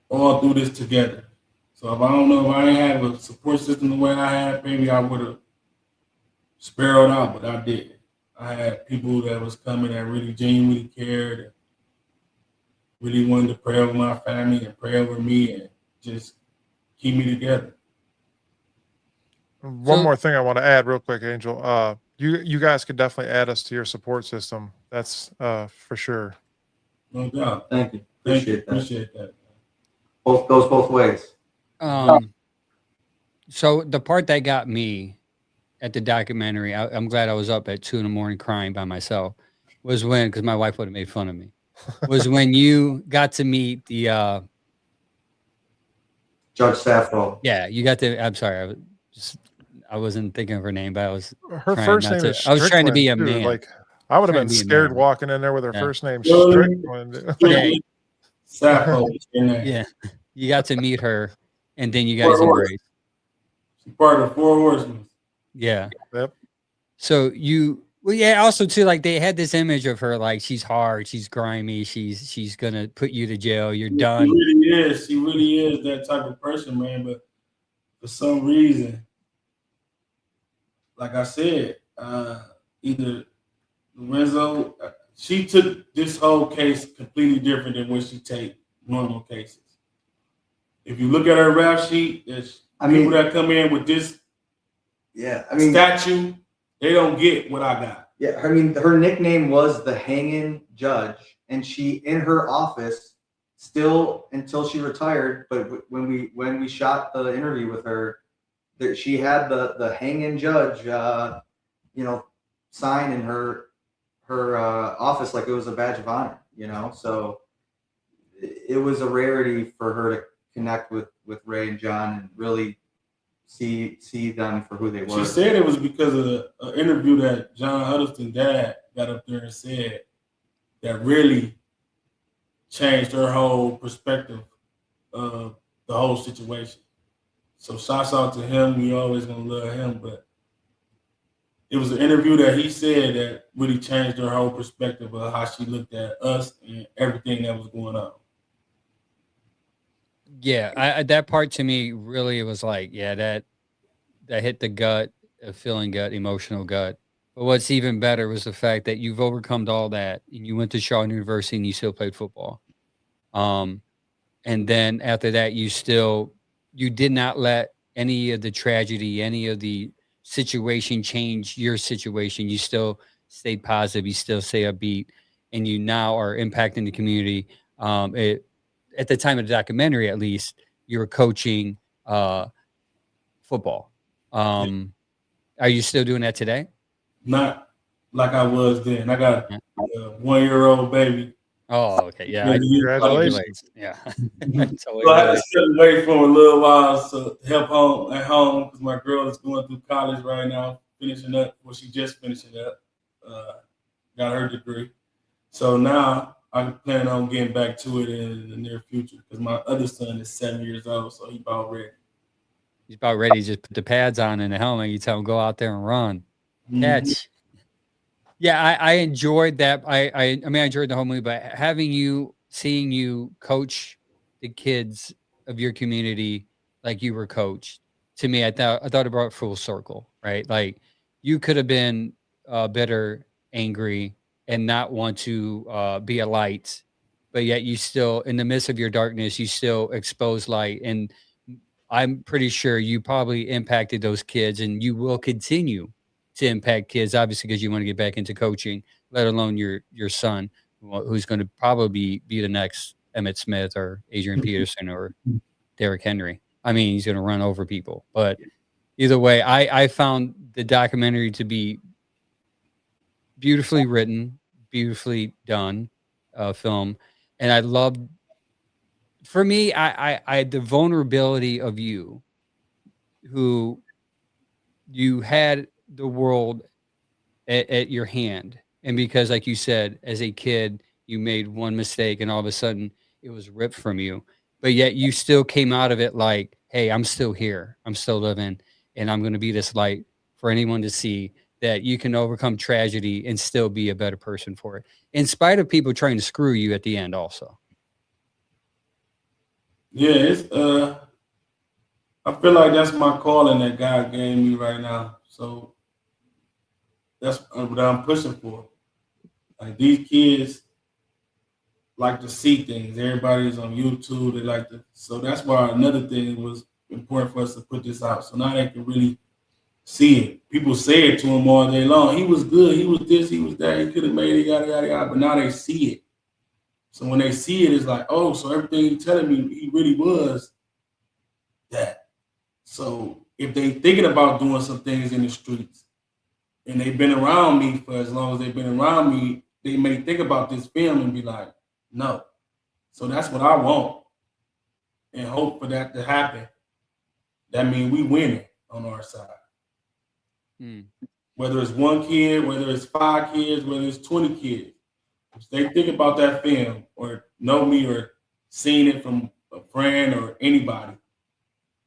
all through this together. So if I don't know if I didn't have a support system the way I had, maybe I would have sparrowed out, but I did. I had people that was coming that really genuinely cared, and really wanted to pray over my family and pray over me and just keep me together. One more thing I want to add real quick, Angel. You guys could definitely add us to your support system. That's for sure. No doubt. Thank you. Appreciate that. Both goes both ways. So the part that got me at the documentary, I'm glad I was up at 2 a.m. crying by myself, was when, because my wife would have made fun of me, was when you got to meet the Judge Saffro. yeah, you got to. I'm sorry, I wasn't thinking of her name, but I was. Her first name is I was trying to be a Strickland, too. man. Like I would have Trying been to be a scared man. walking in there with her Yeah. first name Well, Strickland. Sappho is your name. Yeah, you got to meet her, and then you guys Four embraced. Horsemen. She's part of the Four Horsemen. Yeah. Yep. So well, yeah. Also, too, like they had this image of her, like she's hard, she's grimy, she's gonna put you to jail. You're done. She really is. She really is that type of person, man. But for some reason, like I said, either Lorenzo, she took this whole case completely different than when she take normal cases. If you look at her rap sheet, there's people that come in with this statue, they don't get what I got. Yeah, I mean, her nickname was the Hanging Judge, and she in her office still until she retired. But when we shot the interview with her, that she had the Hanging Judge, sign in her office like it was a badge of honor. So it was a rarity for her to connect with Ray and John and really see them for who they were. She said it was because of an interview that John Huddleston's dad got up there and said that really changed her whole perspective of the whole situation. So shouts out to him. We always gonna love him, but it was an interview that he said that really changed her whole perspective of how she looked at us and everything that was going on. Yeah, that part to me really was like, yeah, that hit the gut, a feeling gut, emotional gut. But what's even better was the fact that you've overcome all that and you went to Charlotte University and you still played football. And then after that, you did not let any of the tragedy, any of the situation change your situation. You still stayed positive, you still stay upbeat, and you now are impacting the community. At the time of the documentary, at least, you were coaching football. Are you still doing that today? Not like I was then. I got a 1-year-old baby. Oh, okay. Yeah. Congratulations. Yeah. So I had to step away for a little while to help home at home because my girl is going through college right now, finishing up. Well, she just finishing up. Got her degree. So now I plan on getting back to it in the near future because my other son is 7 years old, so he's about ready. He's about ready to just put the pads on and the helmet. You tell him go out there and run. Catch. Yeah, I enjoyed that. I mean, I enjoyed the whole movie, but seeing you coach the kids of your community like you were coached, to me, I thought it brought full circle, right? Like you could have been bitter, angry, and not want to be a light, but yet you still, in the midst of your darkness, you still expose light. And I'm pretty sure you probably impacted those kids, and you will continue to impact kids, obviously, because you want to get back into coaching, let alone your son, who's going to probably be the next Emmett Smith or Adrian Peterson or Derrick Henry. I mean, he's going to run over people. But either way, I found the documentary to be beautifully written, beautifully done film. And I loved, for me, I the vulnerability of you, who you had the world at your hand. And because, like you said, as a kid, you made one mistake and all of a sudden it was ripped from you. But yet you still came out of it like, hey, I'm still here. I'm still living. And I'm going to be this light for anyone to see that you can overcome tragedy and still be a better person for it, in spite of people trying to screw you at the end, also. Yeah, it's I feel like that's my calling that God gave me right now. So that's what I'm pushing for. Like these kids like to see things. Everybody's on YouTube. They like to. So that's why another thing was important for us to put this out. So now they can really see it. People say it to him all day long. He was good. He was this. He was that. He could have made it. Yada yada yada. But now they see it. So when they see it, it's like, oh, so everything he's telling me, he really was that. So if they thinking about doing some things in the streets, and they've been around me for as long as they've been around me, they may think about this film and be like, no. So that's what I want and hope for that to happen. That means we winning on our side. Whether it's one kid, whether it's 5 kids, whether it's 20 kids. If they think about that film or know me or seen it from a friend or anybody,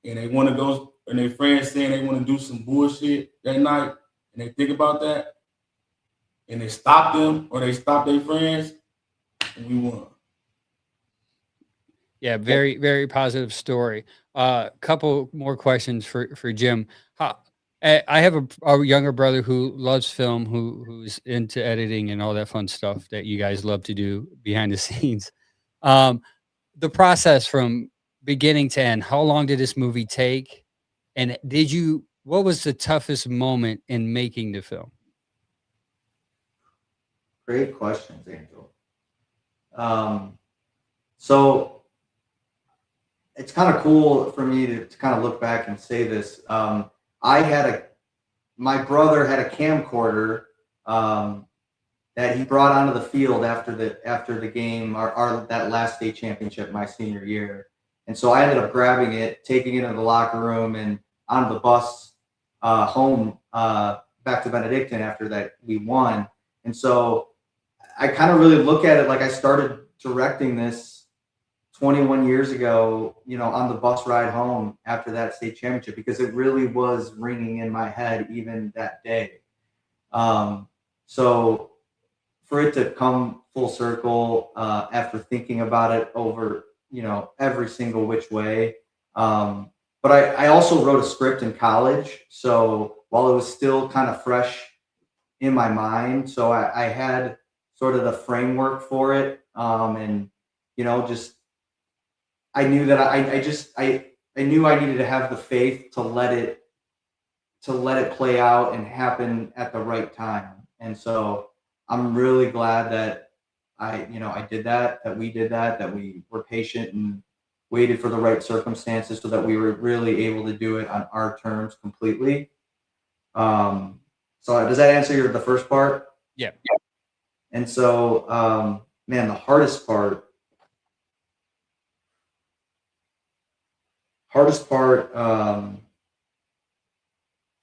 and they want to go, and their friends saying they want to do some bullshit that night, and they think about that, and they stop them or they stop their friends, and we won. Yeah, very, very positive story. Couple more questions for Jim. I have a younger brother who loves film, who's into editing and all that fun stuff that you guys love to do behind the scenes. The process from beginning to end, how long did this movie take? And what was the toughest moment in making the film? Great questions, Angel. So it's kind of cool for me to kind of look back and say this. My brother had a camcorder that he brought onto the field after the game, that last state championship my senior year. And so I ended up grabbing it, taking it into the locker room and on the bus home back to Benedictine after that we won. And so I kind of really look at it like I started directing this 21 years ago, on the bus ride home after that state championship, because it really was ringing in my head even that day. So for it to come full circle after thinking about it over, every single which way. But I also wrote a script in college. So while it was still kind of fresh in my mind, so I had sort of the framework for it. And, just, I knew that I knew I needed to have the faith to let it play out and happen at the right time. And so I'm really glad that I did that we did that we were patient and waited for the right circumstances so that we were really able to do it on our terms completely. So does that answer the first part? Yeah. And so, man, the hardest part,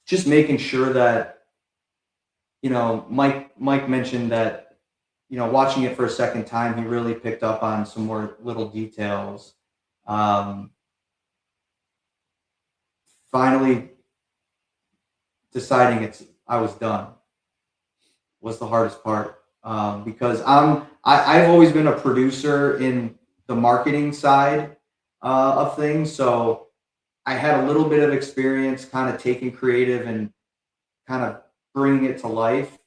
just making sure that, Mike mentioned that watching it for a second time, he really picked up on some more little details. Finally deciding I was done was the hardest part, because I've always been a producer in the marketing side of things, so I had a little bit of experience kind of taking creative and kind of bringing it to life.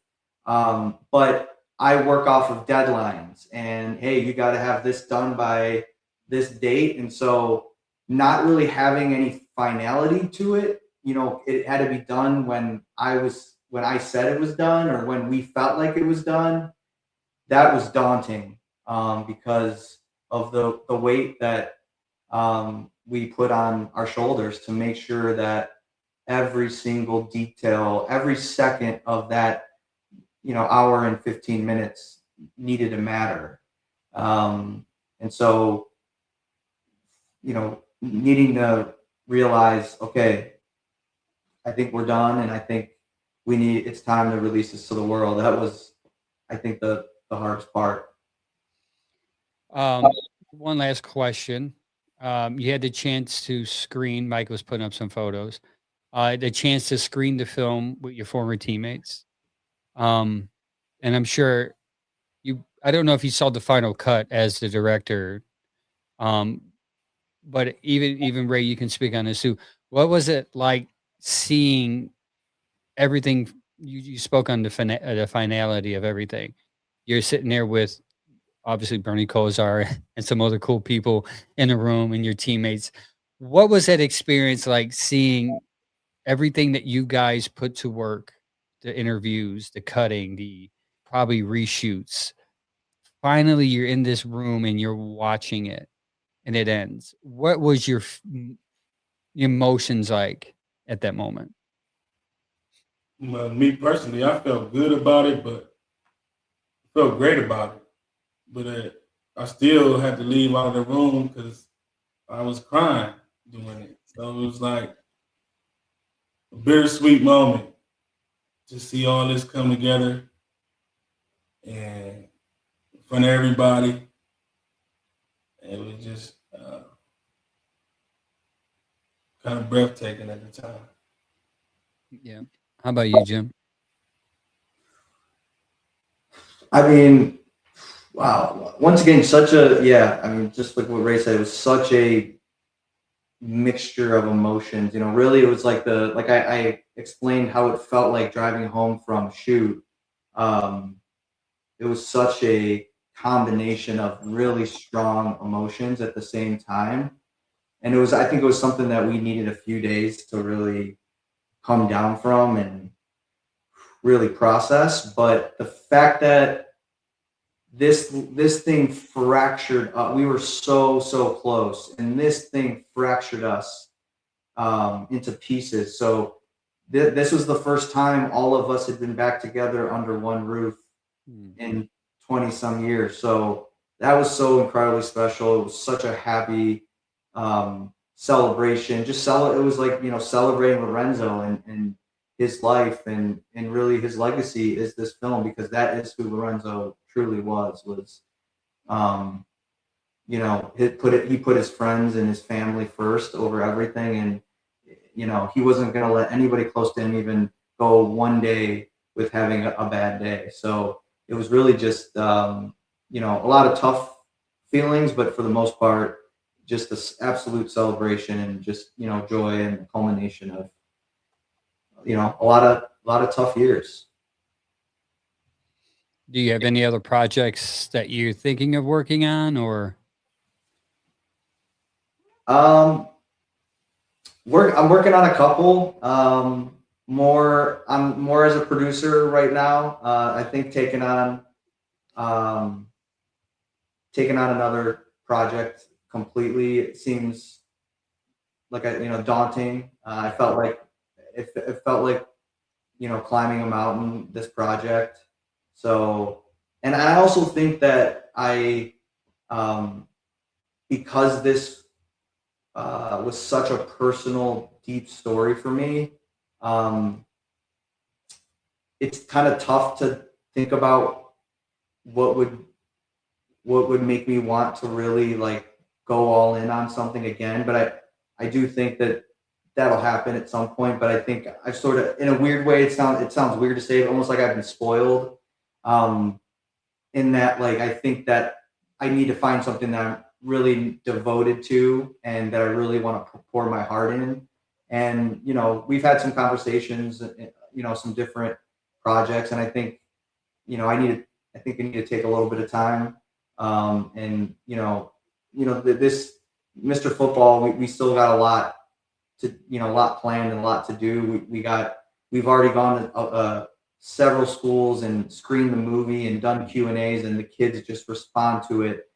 But I work off of deadlines, and hey, you got to have this done by this date. And so not really having any finality to it, it had to be done when I said it was done, or when we felt like it was done. That was daunting, because of the weight that we put on our shoulders to make sure that every single detail, every second of that, hour and 15 minutes needed to matter. And so, needing to realize, okay, I think we're done, and I think it's time to release this to the world. That was, I think, the hardest part. One last question. You had the chance to screen, Mike was putting up some photos, the chance to screen the film with your former teammates. And I'm sure I don't know if you saw the final cut as the director, but even Ray, you can speak on this too. What was it like seeing everything? You spoke on the finality of everything. You're sitting there with obviously Bernie Kosar and some other cool people in the room and your teammates. What was that experience like, seeing everything that you guys put to work, the interviews, the cutting, the probably reshoots? Finally, you're in this room and you're watching it and it ends. What was your emotions like at that moment? Well, me personally, I felt good about it, but felt great about it. But I still had to leave out of the room because I was crying doing it. So it was like a bittersweet moment to see all this come together and in front of everybody. It was just kind of breathtaking at the time. Yeah. How about you, Jim? I mean, wow. Once again, just like what Ray said, it was such a mixture of emotions. Really, it was like I explained how it felt like driving home from shoot. It was such a combination of really strong emotions at the same time. And I think it was something that we needed a few days to really come down from and really process. But the fact that this thing fractured, we were so close, and this thing fractured us into pieces. So this was the first time all of us had been back together under one roof in 20 some years. So that was so incredibly special. It was such a happy celebration. It was like, celebrating Lorenzo and his life, and really his legacy is this film, because that is who Lorenzo truly was. He put his friends and his family first over everything, and he wasn't going to let anybody close to him even go one day with having a bad day. So it was really just a lot of tough feelings, but for the most part, just this absolute celebration, and just joy, and the culmination of a lot of tough years. Do you have any other projects that you're thinking of working on, or? I'm working on a couple. I'm more as a producer right now. I think taking on another project completely, it seems like daunting. I felt like it felt like climbing a mountain, this project. So, and I also think that because this was such a personal, deep story for me, it's kind of tough to think about what would make me want to really like go all in on something again. But I do think that that'll happen at some point. But I think I've sort of, in a weird way, it sounds weird to say, but almost like I've been spoiled. In that, like, I think that I need to find something that I'm really devoted to and that I really want to pour my heart in. And, you know, we've had some conversations, you know, some different projects. And I think, you know, I need to take a little bit of time. And, this Mr. Football, we still got a lot planned and a lot to do. We've already gone to, several schools and screened the movie and done Q&As, and the kids just respond to it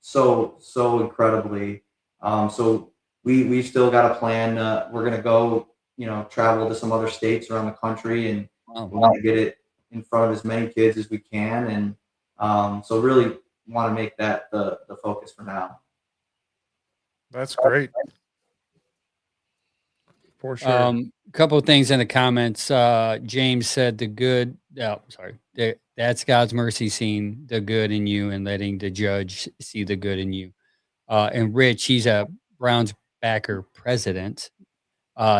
so incredibly. So we've still got a plan. We're gonna go, you know, travel to some other states around the country, and we want to get it in front of as many kids as we can. And so really want to make that the focus for now. That's great. For sure. A couple of things in the comments. James said that's God's mercy seeing the good in you and letting the judge see the good in you. And Rich, he's a Browns backer president.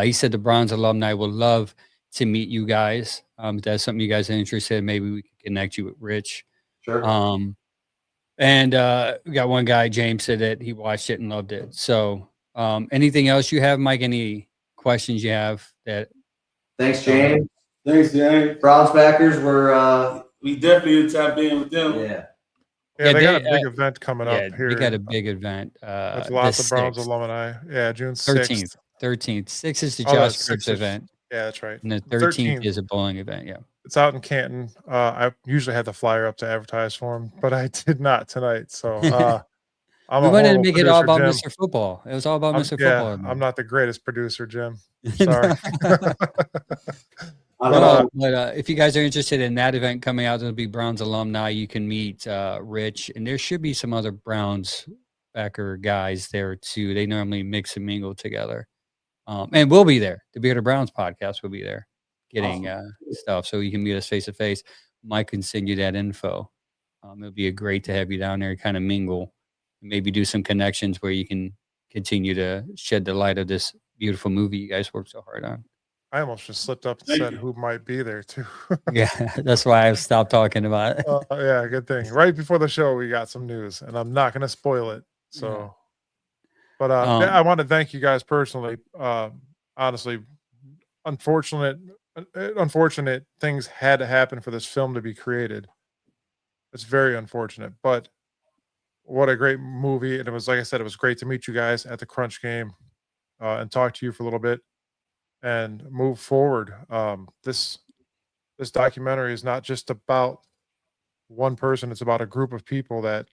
He said the Browns alumni would love to meet you guys. If that's something you guys are interested in, maybe we can connect you with Rich. Sure. And we got one guy, James, said that he watched it and loved it. So anything else you have, Mike? Any questions you have? That Thanks, James. Thanks, James. Browns backers were We definitely tap in with them. yeah. Yeah, they got a big event coming up here. We got a big event. That's lots of Browns alumni. Yeah, June 6th. 13th. 6th is the Oh, Josh that's Scripps 6th is- event. Yeah, that's right. And the 13th is a bowling event. Yeah. It's out in Canton. I usually have the flyer up to advertise for him, but I did not tonight. So I'm We a wanted to horrible make it all producer, about Jim. Mr. Football. It was all about Mr. Yeah, Football. I'm not the greatest producer, Jim. Sorry. But if you guys are interested in that event coming out, it'll be Browns alumni. You can meet Rich, and there should be some other Browns backer guys there too. They normally mix and mingle together. And we'll be there. The Bearded Browns podcast will be there getting stuff. So you can meet us face to face. Mike can send you that info. It'll be great to have you down there, kind of mingle, maybe do some connections where you can continue to shed the light of this beautiful movie you guys worked so hard on. I almost just slipped up and said who might be there too. Yeah, that's why I've stopped talking about it. Yeah, good thing. Right before the show, we got some news, and I'm not going to spoil it. So, but I want to thank you guys personally. Honestly, unfortunate things had to happen for this film to be created. It's very unfortunate, but what a great movie. And it was, like I said, it was great to meet you guys at the Crunch game and talk to you for a little bit and move forward. This documentary is not just about one person. It's about a group of people that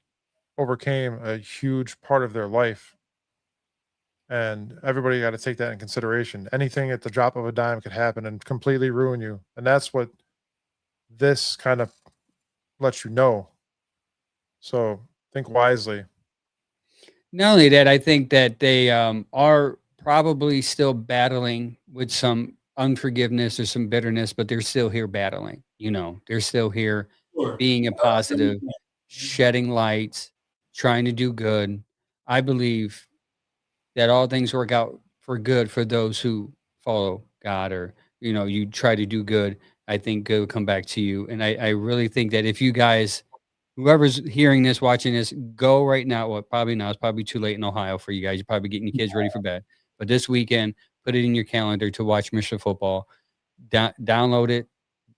overcame a huge part of their life. And everybody got to take that in consideration. Anything at the drop of a dime could happen and completely ruin you. And that's what this kind of lets you know. So think wisely. Not only that, I think that they are probably still battling with some unforgiveness or some bitterness, but they're still here battling. You know, they're still here being a positive, shedding light, trying to do good. I believe that all things work out for good for those who follow God, or, you know, you try to do good. I think good will come back to you. And I really think that if you guys, whoever's hearing this, watching this, go right now. Well, probably now. It's probably too late in Ohio for you guys. You're probably getting your kids ready for bed. But this weekend, put it in your calendar to watch Mr. Football. Download it,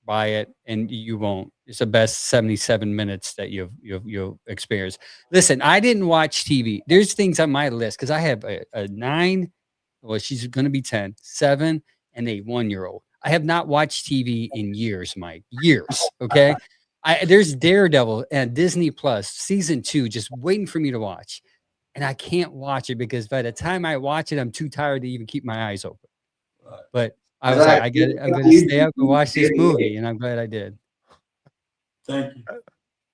buy it, and you won't. It's the best 77 minutes that you'll experience. Listen, I didn't watch TV. There's things on my list because I have a 9. Well, she's going to be 10, 7, and a 1-year-old. I have not watched TV in years, Mike. Years. Okay. There's Daredevil and Disney Plus season 2 just waiting for me to watch. And I can't watch it because by the time I watch it, I'm too tired to even keep my eyes open. But I was like, I'm going to stay up and watch this movie, and I'm glad I did. Thank you.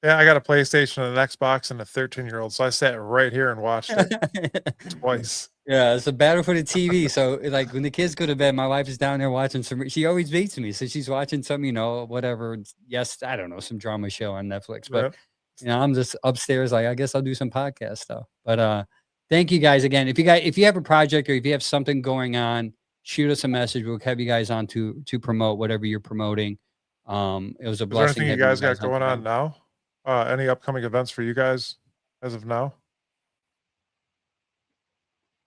Yeah, I got a PlayStation and an Xbox and a 13-year-old, so I sat right here and watched it twice. Yeah, it's a battle for the TV. So like when the kids go to bed, my wife is down there watching some. She always beats me, so she's watching some, whatever. Yes, I don't know, some drama show on Netflix. But Yep. I'm just upstairs. Like I guess I'll do some podcast stuff. But thank you guys again. If you have a project or if you have something going on, shoot us a message. We'll have you guys on to promote whatever you're promoting. It was a Is there blessing anything you having guys got going today. on now? Any upcoming events for you guys as of now?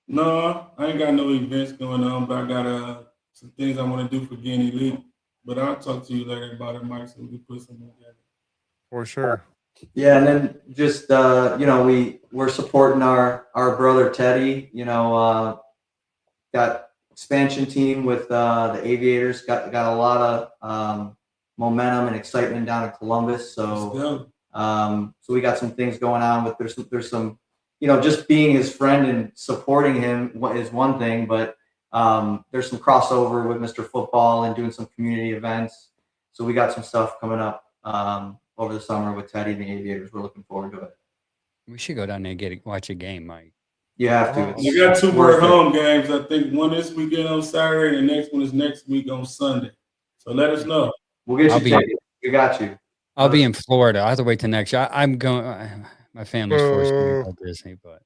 No, I ain't got no events going on, but I got some things I want to do for getting elite. But I'll talk to you later about it, Mike, so we can put something together. For sure. Yeah, and then just we're supporting our brother Teddy. Got expansion team with the Aviators. Got a lot of momentum and excitement down in Columbus. So so we got some things going on. But there's some just being his friend and supporting him is one thing, but there's some crossover with Mr. Football and doing some community events. So we got some stuff coming up over the summer with Teddy and the Aviators. We're looking forward to it. We should go down there and watch a game, Mike. You have to. We got 2 Bird home games. I think one this weekend on Saturday, and the next one is next week on Sunday. So let us know. We'll get you tickets. We got you. I'll be in Florida. I have to wait till next year. I'm going. My family's forced me to go to Disney, but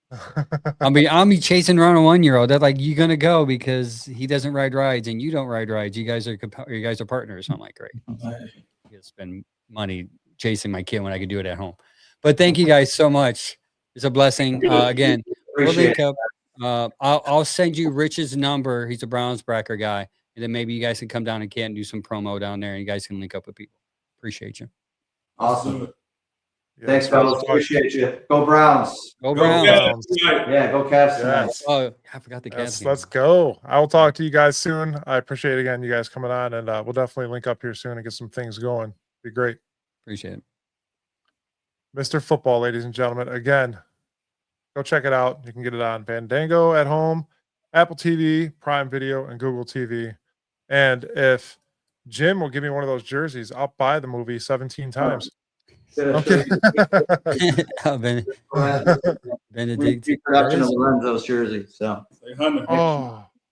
I'll be chasing around a 1-year-old. They're like, "You gonna go because he doesn't ride rides and you don't ride rides. You guys are partners." I'm like, "Great." You gotta spend money chasing my kid when I could do it at home. But thank you guys so much. It's a blessing. Again, we'll link up. I'll send you Rich's number. He's a Browns Bracker guy, and then maybe you guys can come down and Canton do some promo down there, and you guys can link up with people. Appreciate you. Awesome. Yeah, Thanks, fellas. Appreciate you. Go Browns. Go Browns. Yeah, go Cavs tonight. Yes. Oh, I forgot the Cavs. Let's go. I will talk to you guys soon. I appreciate again you guys coming on, and we'll definitely link up here soon and get some things going. Be great. Appreciate it. Mr. Football, ladies and gentlemen. Again, go check it out. You can get it on Fandango at home, Apple TV, Prime Video, and Google TV. And if Jim will give me one of those jerseys, I'll buy the movie 17 times. Okay. Benedictine production of Lorenzo's jersey. So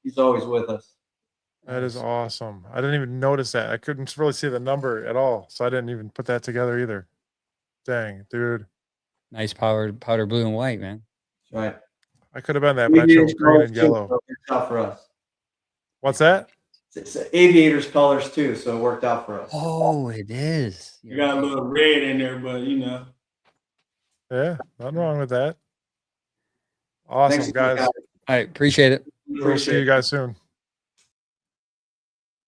he's always with us. That is awesome. I didn't even notice that. I couldn't really see the number at all, so I didn't even put that together either. Dang, dude. Nice powder blue and white, man. That's right. I could have been that, but I chose green and yellow. Worked out for us. What's that? It's Aviators colors too, so it worked out for us. Oh, it is. You got a little red in there, but Yeah, nothing wrong with that. Awesome, Thanks, guys. All right, appreciate it. We'll see you guys soon.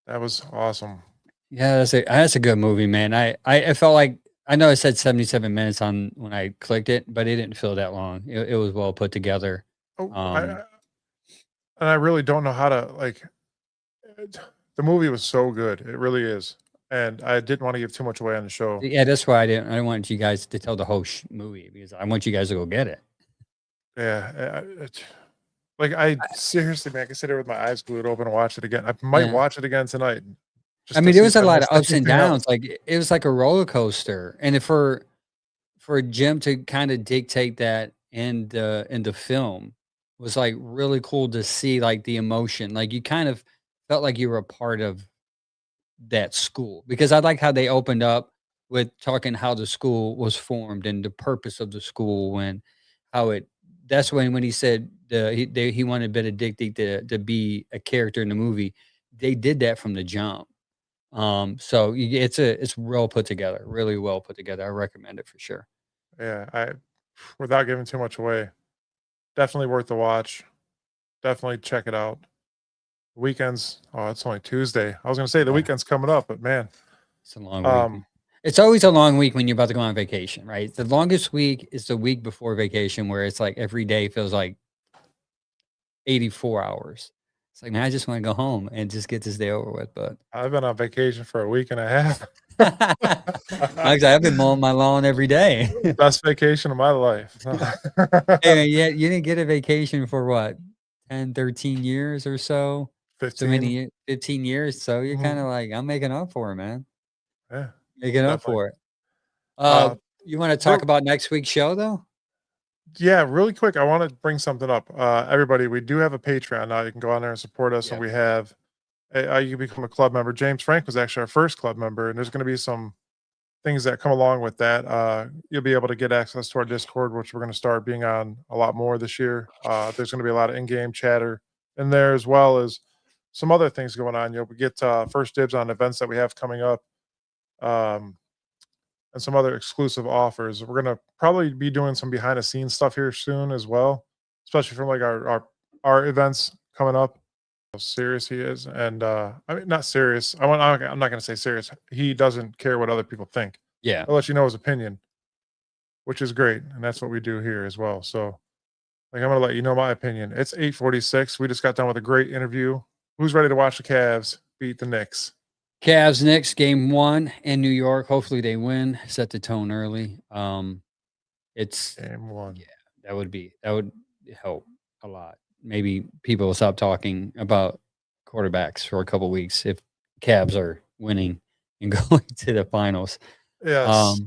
That was awesome. Yeah, that's a good movie, man. I felt like, I know it said 77 minutes on when I clicked it, but it didn't feel that long. It was well put together. Oh, and I really don't know how to the movie was so good. It really is. And I didn't want to give too much away on the show. Yeah, that's why I didn't want you guys to tell the whole movie, because I want you guys to go get it. Yeah. I seriously, man, I can sit here with my eyes glued open and watch it again. I might watch it again tonight. I mean, there was a lot of ups and downs. Like it was like a roller coaster. And for Jim to kind of dictate that in the film was like really cool to see, like the emotion. Like you kind of felt like you were a part of that school, because I like how they opened up with talking how the school was formed and the purpose of the school, and how that's when he said he wanted Benedictine to be a character in the movie. They did that from the jump. So it's well put together, really well put together. I recommend it for sure. Yeah, without giving too much away, definitely worth the watch. Definitely check it out. Weekends. Oh, it's only Tuesday. I was going to say the weekend's coming up, but man, it's a long week. It's always a long week when you're about to go on vacation, right? The longest week is the week before vacation, where it's like every day feels like 84 hours. It's like, man, I just want to go home and just get this day over with. But I've been on vacation for a week and a half. I've been mowing my lawn every day. Best vacation of my life. Hey, yeah, you didn't get a vacation for what, 10, 13 years or so? 15. 15 years. So you're kind of like, I'm making up for it, man. Yeah. Making up for it. You want to talk about next week's show, though? Yeah, really quick, I want to bring something up. Everybody, we do have a Patreon now. You can go on there and support us, and Yep. we have you can become a club member. James Frank was actually our first club member, and there's going to be some things that come along with that. You'll be able to get access to our Discord, which we're going to start being on a lot more this year. There's going to be a lot of in-game chatter in there, as well as some other things going on. You'll get first dibs on events that we have coming up. And some other exclusive offers. We're gonna probably be doing some behind the scenes stuff here soon as well, especially from like our events coming up. How serious he is, and I mean not serious. I'm not gonna say serious. He doesn't care what other people think. Yeah. I'll let you know his opinion, which is great, and that's what we do here as well. So, like, I'm gonna let you know my opinion. It's 8:46. We just got done with a great interview. Who's ready to watch the Cavs beat the Knicks? Cavs Knicks game 1 in New York. Hopefully they win. Set the tone early. It's Game 1. yeah, that would help a lot. Maybe people will stop talking about quarterbacks for a couple weeks if Cavs are winning and going to the finals. Yes.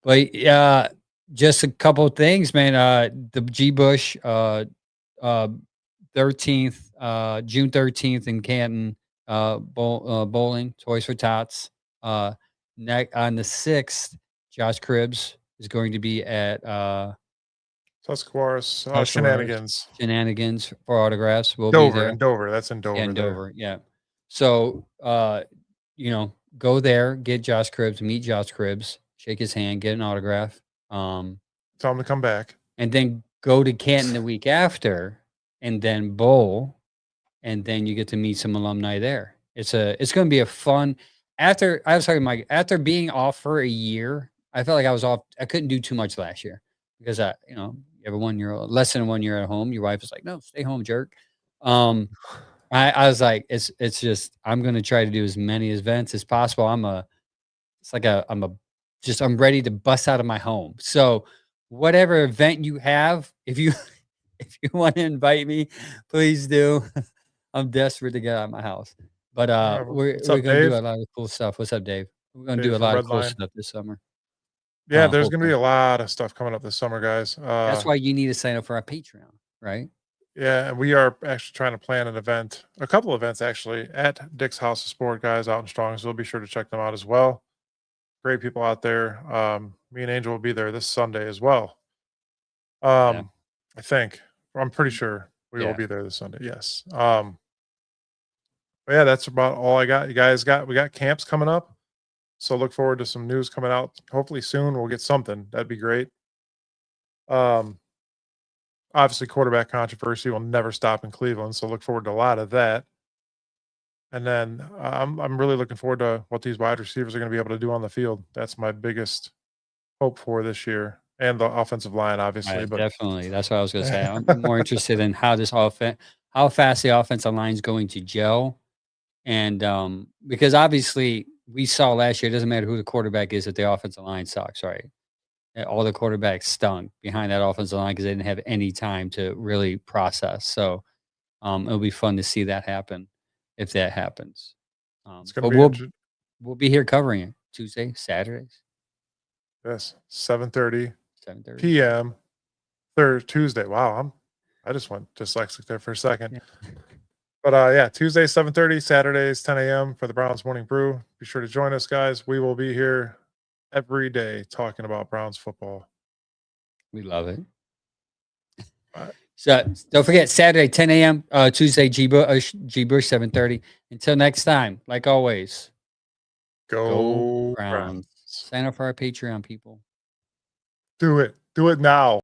But yeah, just a couple of things, man. The G Bush 13th, June 13th in Canton, bowling, Toys for Tots. On the 6th, Josh Cribbs is going to be at Tuscarawas, Tuscarawas Shenanigans. Shenanigans for autographs. We'll be Dover, there. in Dover. That's in Dover. Yeah, in there. Dover. Yeah. So, go there, get Josh Cribbs, meet Josh Cribbs, shake his hand, get an autograph. Tell him to come back. And then go to Canton the week after and then bowl. And then you get to meet some alumni there. It's going to be a fun after being off for a year. I felt like I was off. I couldn't do too much last year because you have a 1 year old, less than 1 year at home. Your wife was like, no, stay home, jerk. I was like, it's just, I'm going to try to do as many events as possible. I'm ready to bust out of my home. So whatever event you have, if you want to invite me, please do. I'm desperate to get out of my house. But we're What's going up, to do a Dave? lot of cool stuff. What's up, Dave? We're going to do Dave a from lot of Red cool Line. stuff this summer. Yeah, there's going to be Hopefully. a lot of stuff coming up this summer, guys. That's why you need to sign up for our Patreon, right? Yeah, and we are actually trying to plan a couple events actually, at Dick's House of Sport, guys, out in Strong. So be sure to check them out as well. Great people out there. Me and Angel will be there this Sunday as well. Yeah. I think. I'm pretty sure we will Yeah. be there this Sunday. Yes. But yeah, that's about all I got. We got camps coming up. So look forward to some news coming out. Hopefully soon we'll get something. That'd be great. Obviously quarterback controversy will never stop in Cleveland. So look forward to a lot of that. And then I'm really looking forward to what these wide receivers are going to be able to do on the field. That's my biggest hope for this year, and the offensive line, obviously. But Definitely, that's what I was going to say. I'm more interested in how fast the offensive line is going to gel, and because obviously we saw last year, it doesn't matter who the quarterback is if the offensive line sucks, right? All the quarterbacks stunk behind that offensive line because they didn't have any time to really process. So it'll be fun to see that happen if that happens. it's But going to be we'll be here covering it Tuesday, Saturdays, yes, 7:30 7:30 p.m. Tuesday. Wow, I just went dyslexic there for a second. Yeah. But yeah, Tuesday 7:30, Saturdays 10 a.m. for the Browns Morning Brew. Be sure to join us, guys. We will be here every day talking about Browns football. We love it. All right. So don't forget Saturday 10 a.m. Tuesday G Bush 7:30. Until next time, like always, Go Browns. Browns. Sign up for our Patreon, people. Do it now.